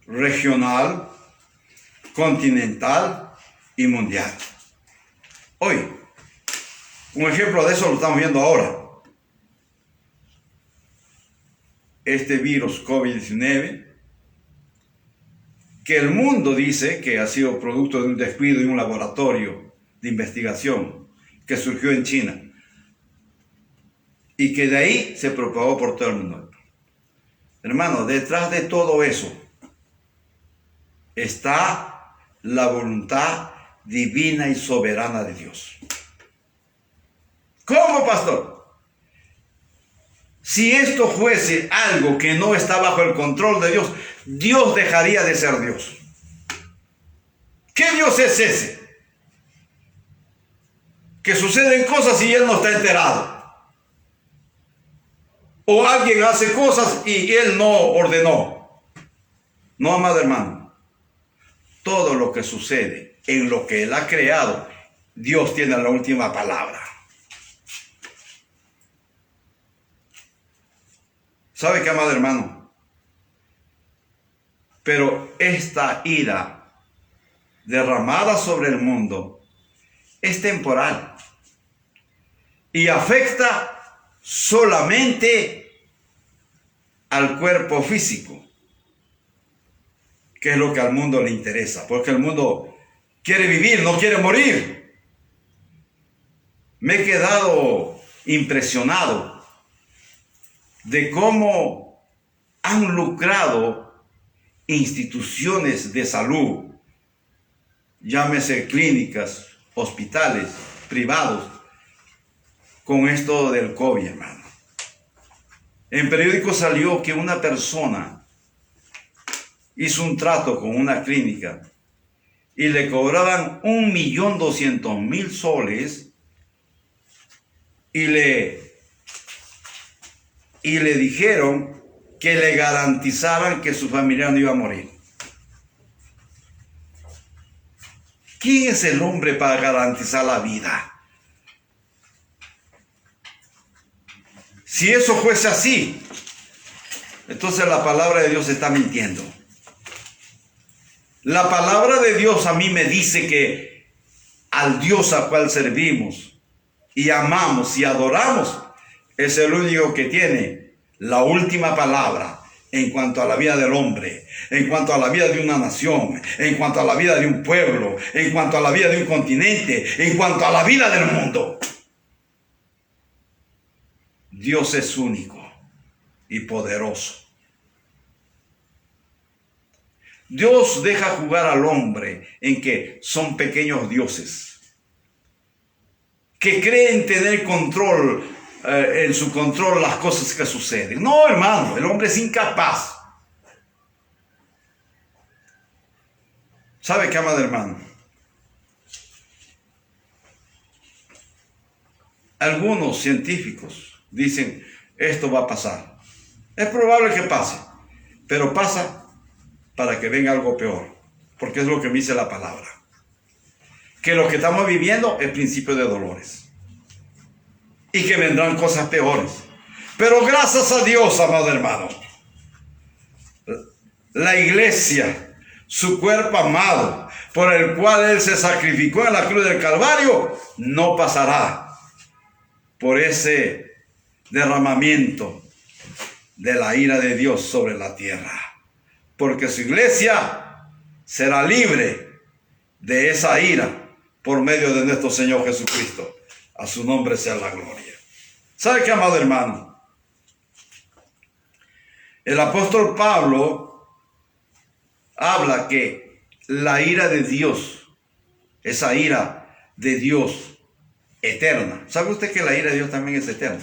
regional, continental y mundial. Hoy, un ejemplo de eso lo estamos viendo ahora. Este virus COVID-19, que el mundo dice que ha sido producto de un descuido de un laboratorio de investigación que surgió en China y que de ahí se propagó por todo el mundo. Hermano, detrás de todo eso está la voluntad divina y soberana de Dios. ¿Cómo, pastor? Si esto fuese algo que no está bajo el control de Dios, Dios dejaría de ser Dios. ¿Qué Dios es ese? Que suceden cosas y Él no está enterado. O alguien hace cosas y Él no ordenó. No, amado hermano. Todo lo que sucede en lo que Él ha creado, Dios tiene la última palabra. ¿Sabe qué, amado hermano? Pero esta ira derramada sobre el mundo es temporal y afecta solamente al cuerpo físico, que es lo que al mundo le interesa, porque el mundo quiere vivir, no quiere morir. Me he quedado impresionado de cómo han lucrado instituciones de salud, llámese clínicas, hospitales, privados, con esto del COVID, hermano. En periódico salió que una persona hizo un trato con una clínica y le cobraban 1.200.000 soles y le dijeron que le garantizaban que su familiar no iba a morir. ¿Quién es el hombre para garantizar la vida? Si eso fuese así, entonces la palabra de Dios está mintiendo. La palabra de Dios a mí me dice que al Dios al cual servimos y amamos y adoramos es el único que tiene la última palabra en cuanto a la vida del hombre, en cuanto a la vida de una nación, en cuanto a la vida de un pueblo, en cuanto a la vida de un continente, en cuanto a la vida del mundo. Dios es único y poderoso. Dios deja jugar al hombre en que son pequeños dioses, que creen tener control, en su control las cosas que suceden. No, hermano, el hombre es incapaz. ¿Sabe qué, amado hermano? Algunos científicos dicen, esto va a pasar. Es probable que pase, pero pasa para que venga algo peor, porque es lo que me dice la palabra. Que lo que estamos viviendo es principio de dolores. Y que vendrán cosas peores. Pero gracias a Dios, amado hermano, la iglesia, su cuerpo amado, por el cual Él se sacrificó en la cruz del Calvario, no pasará por ese derramamiento de la ira de Dios sobre la tierra. Porque su iglesia será libre de esa ira por medio de nuestro Señor Jesucristo. A su nombre sea la gloria. ¿Sabe qué, amado hermano? El apóstol Pablo habla que la ira de Dios, esa ira de Dios eterna. ¿Sabe usted que la ira de Dios también es eterna?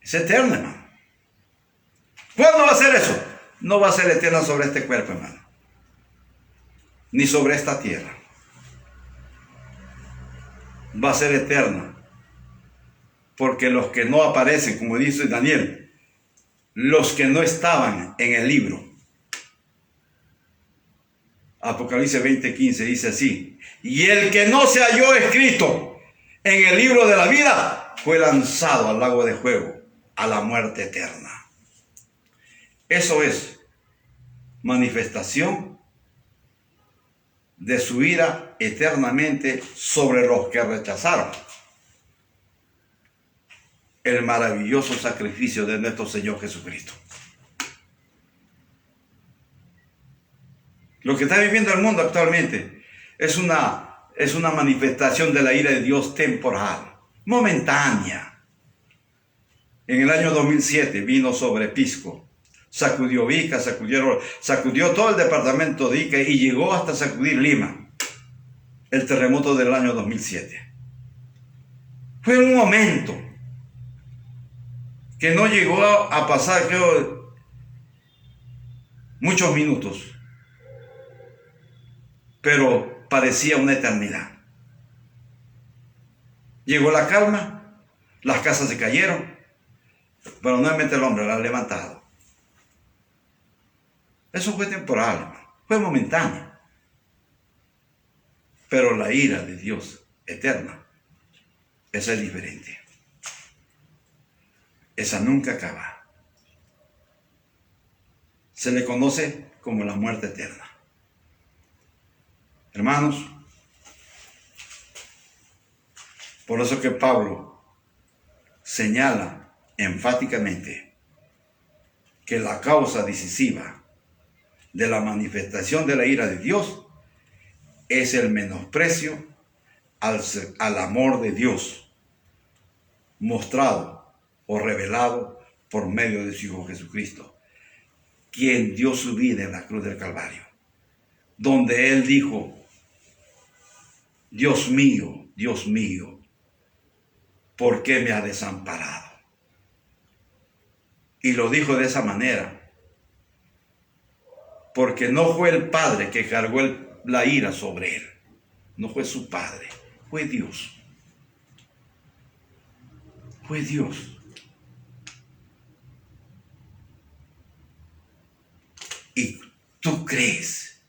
Es eterna, hermano. ¿Cuándo va a ser eso? No va a ser eterna sobre este cuerpo, hermano. Ni sobre esta tierra. Va a ser eterna. Porque los que no aparecen, como dice Daniel, los que no estaban en el libro. Apocalipsis 20:15 dice así: y el que no se halló escrito en el libro de la vida fue lanzado al lago de fuego, a la muerte eterna. Eso es manifestación de su ira eternamente sobre los que rechazaron el maravilloso sacrificio de nuestro Señor Jesucristo. Lo que está viviendo el mundo actualmente es una manifestación de la ira de Dios temporal, momentánea. En el año 2007 vino sobre Pisco, sacudió Ica, sacudió todo el departamento de Ica y llegó hasta sacudir Lima, el terremoto del año 2007. Fue un momento que no llegó a pasar, creo, muchos minutos, pero parecía una eternidad. Llegó la calma, las casas se cayeron, pero nuevamente el hombre la ha levantado. Eso fue temporal, fue momentáneo. Pero la ira de Dios eterna, esa es diferente. Esa nunca acaba. Se le conoce como la muerte eterna. Hermanos, por eso que Pablo señala enfáticamente que la causa decisiva de la manifestación de la ira de Dios es el menosprecio al amor de Dios mostrado o revelado por medio de su Hijo Jesucristo, quien dio su vida en la cruz del Calvario, donde Él dijo: Dios mío, ¿por qué me ha desamparado? Y lo dijo de esa manera, porque no fue el padre que cargó la ira sobre él. No fue su padre, fue Dios. Fue Dios. ¿Y tú crees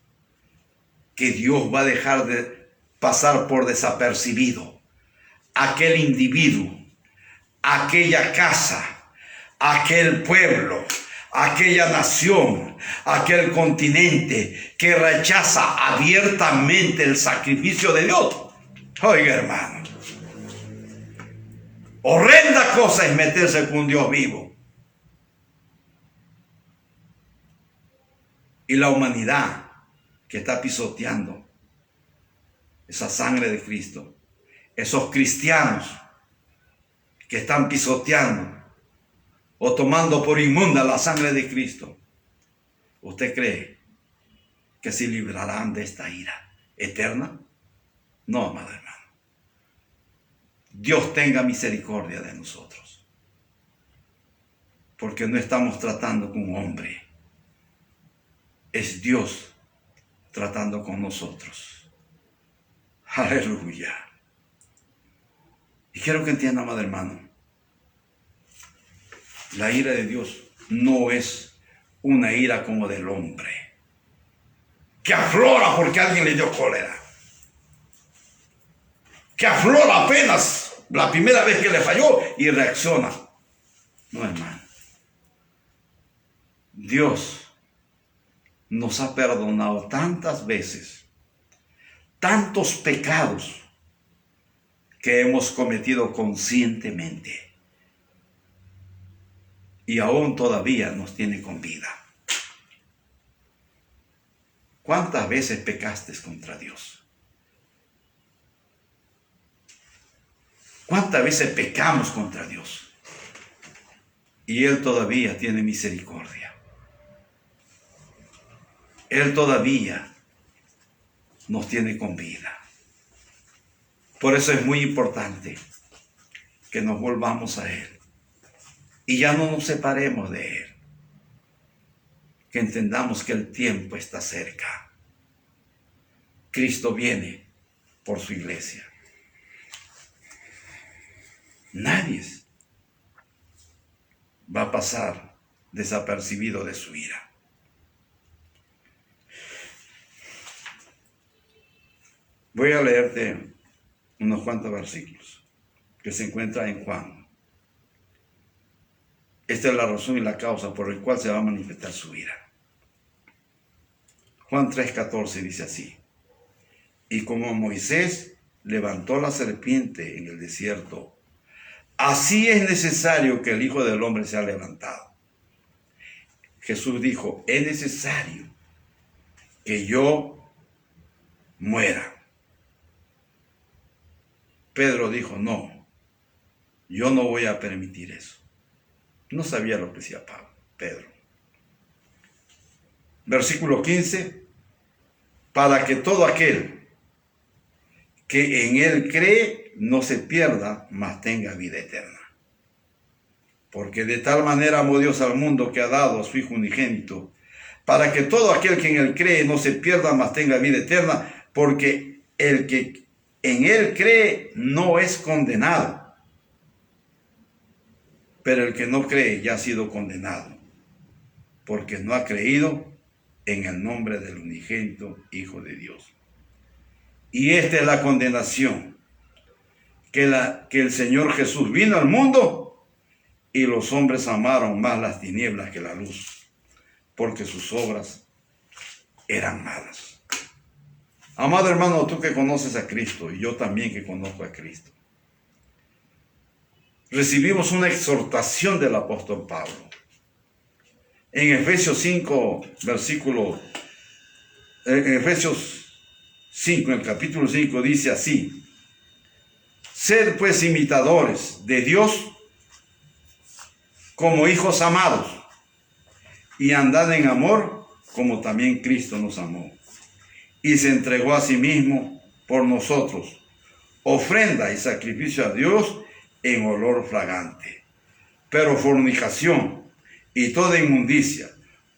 que Dios va a dejar de pasar por desapercibido aquel individuo, aquella casa, aquel pueblo, aquella nación, aquel continente que rechaza abiertamente el sacrificio de Dios? Oiga, hermano, horrenda cosa es meterse con Dios vivo. Y la humanidad que está pisoteando esa sangre de Cristo, esos cristianos que están pisoteando o tomando por inmunda la sangre de Cristo, ¿usted cree que se librarán de esta ira eterna? No, amado hermano. Dios tenga misericordia de nosotros, porque no estamos tratando con un hombre, es Dios tratando con nosotros. Aleluya. Y quiero que entienda, amado hermano, la ira de Dios no es una ira como del hombre, que aflora porque alguien le dio cólera, que aflora apenas la primera vez que le falló y reacciona. No, hermano. Dios nos ha perdonado tantas veces, tantos pecados que hemos cometido conscientemente, y aún todavía nos tiene con vida. ¿Cuántas veces pecaste contra Dios? ¿Cuántas veces pecamos contra Dios? Y Él todavía tiene misericordia. Él todavía nos tiene con vida. Por eso es muy importante que nos volvamos a Él y ya no nos separemos de Él. Que entendamos que el tiempo está cerca. Cristo viene por su iglesia. Nadie va a pasar desapercibido de su ira. Voy a leerte unos cuantos versículos que se encuentran en Juan. Esta es la razón y la causa por la cual se va a manifestar su ira. Juan 3:14 dice así: y como Moisés levantó la serpiente en el desierto, así es necesario que el Hijo del Hombre sea levantado. Jesús dijo, es necesario que yo muera. Pedro dijo, no, yo no voy a permitir eso. No sabía lo que decía Pedro. Versículo 15, para que todo aquel que en él cree no se pierda, mas tenga vida eterna. Porque de tal manera amó Dios al mundo que ha dado a su Hijo unigénito, para que todo aquel que en él cree no se pierda, mas tenga vida eterna, porque el que en él cree no es condenado, pero el que no cree ya ha sido condenado, porque no ha creído en el nombre del unigénito Hijo de Dios. Y esta es la condenación, que el Señor Jesús vino al mundo y los hombres amaron más las tinieblas que la luz, porque sus obras eran malas. Amado hermano, tú que conoces a Cristo y yo también que conozco a Cristo, recibimos una exhortación del apóstol Pablo. En Efesios 5, en Efesios 5, en el capítulo 5 dice así: sed pues imitadores de Dios como hijos amados, y andad en amor como también Cristo nos amó y se entregó a sí mismo por nosotros, ofrenda y sacrificio a Dios en olor fragante. Pero fornicación y toda inmundicia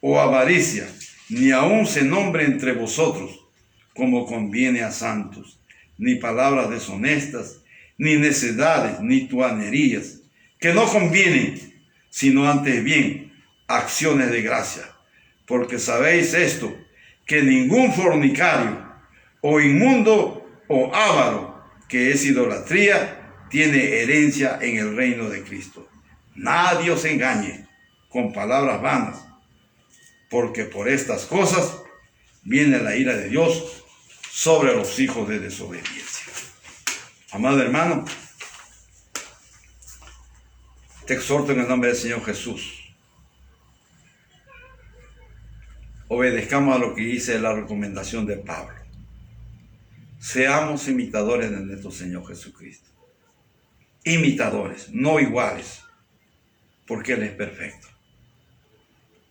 o avaricia ni aun se nombre entre vosotros como conviene a santos, ni palabras deshonestas, ni necedades, ni tuanerías, que no convienen, sino antes bien acciones de gracia. Porque sabéis esto, que ningún fornicario, o inmundo, o avaro, que es idolatría, tiene herencia en el reino de Cristo. Nadie os engañe con palabras vanas, porque por estas cosas viene la ira de Dios sobre los hijos de desobediencia. Amado hermano, te exhorto en el nombre del Señor Jesús. Obedezcamos a lo que dice la recomendación de Pablo. Seamos imitadores de nuestro Señor Jesucristo. Imitadores, no iguales, porque Él es perfecto.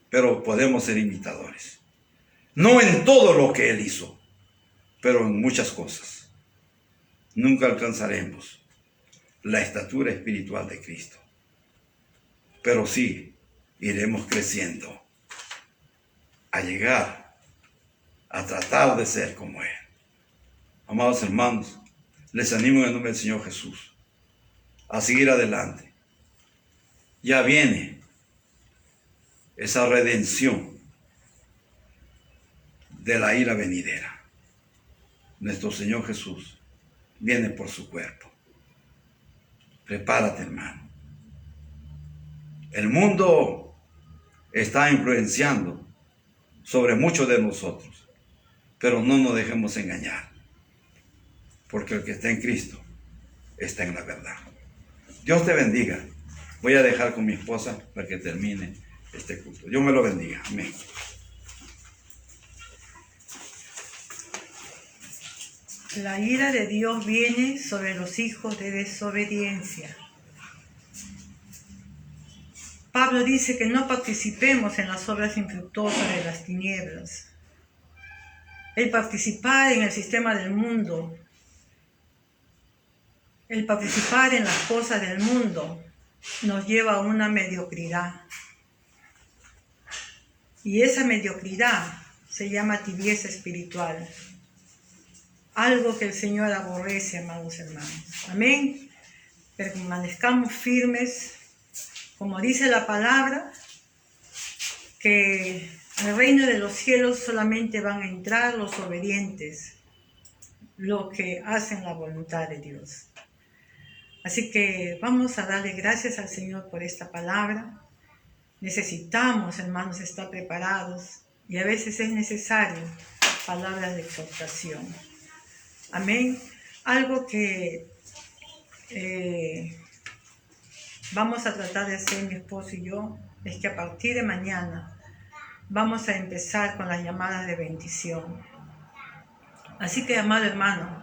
Pero podemos ser imitadores. No en todo lo que Él hizo, pero en muchas cosas. Nunca alcanzaremos la estatura espiritual de Cristo. Pero sí iremos creciendo a llegar a tratar de ser como Él. Amados hermanos, les animo en el nombre del Señor Jesús a seguir adelante. Ya viene esa redención de la ira venidera. Nuestro Señor Jesús viene por su cuerpo. Prepárate, hermano. El mundo está influenciando sobre muchos de nosotros, pero no nos dejemos engañar, porque el que está en Cristo está en la verdad. Dios te bendiga. Voy a dejar con mi esposa para que termine este culto. Dios me lo bendiga. Amén. La ira de Dios viene sobre los hijos de desobediencia. Pablo dice que no participemos en las obras infructuosas de las tinieblas. El participar en el sistema del mundo, el participar en las cosas del mundo, nos lleva a una mediocridad. Y esa mediocridad se llama tibieza espiritual. Algo que el Señor aborrece, amados hermanos. Amén. Permanezcamos firmes. Como dice la palabra, que al reino de los cielos solamente van a entrar los obedientes, los que hacen la voluntad de Dios. Así que vamos a darle gracias al Señor por esta palabra. Necesitamos, hermanos, estar preparados y a veces es necesario palabras de exhortación. Amén. Algo que vamos a tratar de hacer mi esposo y yo es que a partir de mañana vamos a empezar con las llamadas de bendición. Así que, amado hermano,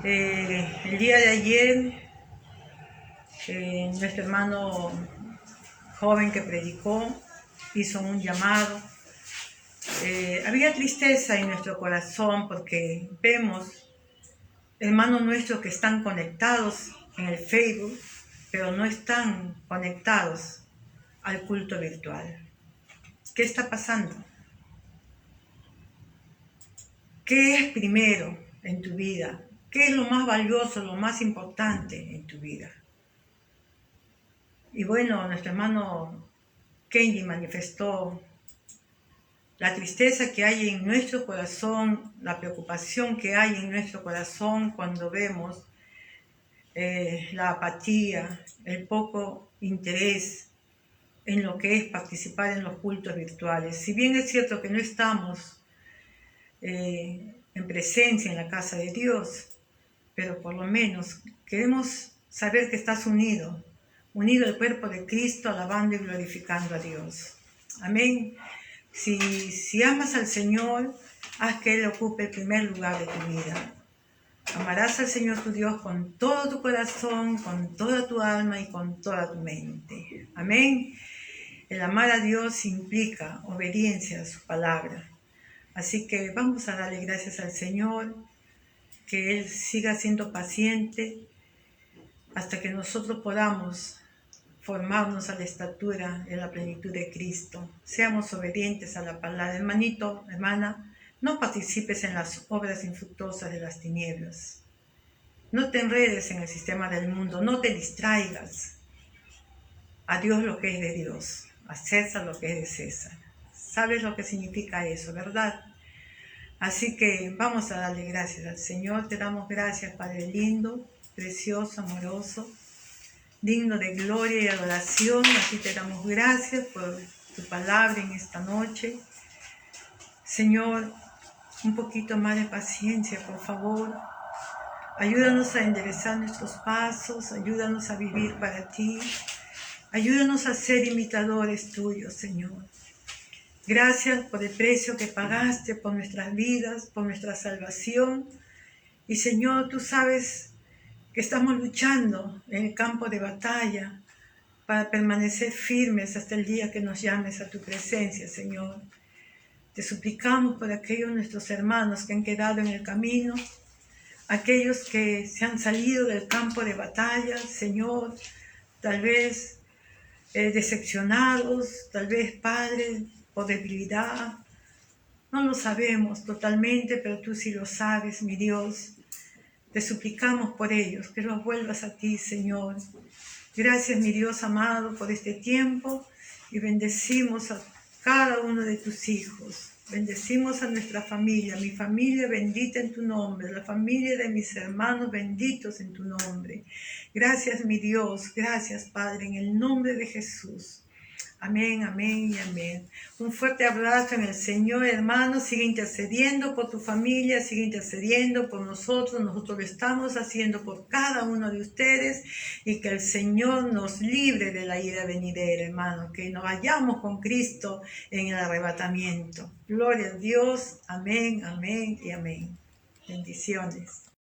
el día de ayer nuestro hermano joven que predicó hizo un llamado. Había tristeza en nuestro corazón porque vemos hermanos nuestros que están conectados en el Facebook, pero no están conectados al culto virtual. ¿Qué está pasando? ¿Qué es primero en tu vida? ¿Qué es lo más valioso, lo más importante en tu vida? Y bueno, nuestro hermano Kenji manifestó la tristeza que hay en nuestro corazón, la preocupación que hay en nuestro corazón cuando vemos la apatía, el poco interés en lo que es participar en los cultos virtuales. Si bien es cierto que no estamos en presencia en la casa de Dios, pero por lo menos queremos saber que estás unido al cuerpo de Cristo, alabando y glorificando a Dios. Amén. Si amas al Señor, haz que Él ocupe el primer lugar de tu vida. Amarás al Señor tu Dios con todo tu corazón, con toda tu alma y con toda tu mente. Amén. El amar a Dios implica obediencia a su palabra. Así que vamos a darle gracias al Señor, que Él siga siendo paciente hasta que nosotros podamos formarnos a la estatura y a la plenitud de Cristo. Seamos obedientes a la palabra. Hermanito, hermana, no participes en las obras infructuosas de las tinieblas. No te enredes en el sistema del mundo, no te distraigas. A Dios lo que es de Dios, a César lo que es de César. ¿Sabes lo que significa eso, verdad? Así que vamos a darle gracias al Señor. Te damos gracias, Padre lindo, precioso, amoroso, digno de gloria y adoración. Así te damos gracias por tu palabra en esta noche. Señor, un poquito más de paciencia, por favor. Ayúdanos a enderezar nuestros pasos, ayúdanos a vivir para ti. Ayúdanos a ser imitadores tuyos, Señor. Gracias por el precio que pagaste por nuestras vidas, por nuestra salvación. Y Señor, tú sabes que estamos luchando en el campo de batalla para permanecer firmes hasta el día que nos llames a tu presencia, Señor. Te suplicamos por aquellos nuestros hermanos que han quedado en el camino, aquellos que se han salido del campo de batalla, Señor, tal vez decepcionados, tal vez, Padre, por debilidad. No lo sabemos totalmente, pero tú sí lo sabes, mi Dios. Te suplicamos por ellos, que los vuelvas a ti, Señor. Gracias, mi Dios amado, por este tiempo y bendecimos a cada uno de tus hijos. Bendecimos a nuestra familia, mi familia bendita en tu nombre, la familia de mis hermanos benditos en tu nombre. Gracias, mi Dios, gracias, Padre, en el nombre de Jesús. Amén, amén y amén. Un fuerte abrazo en el Señor, hermano. Sigue intercediendo por tu familia, sigue intercediendo por nosotros. Nosotros lo estamos haciendo por cada uno de ustedes y que el Señor nos libre de la ira venidera, hermano. Que nos vayamos con Cristo en el arrebatamiento. Gloria a Dios. Amén, amén y amén. Bendiciones.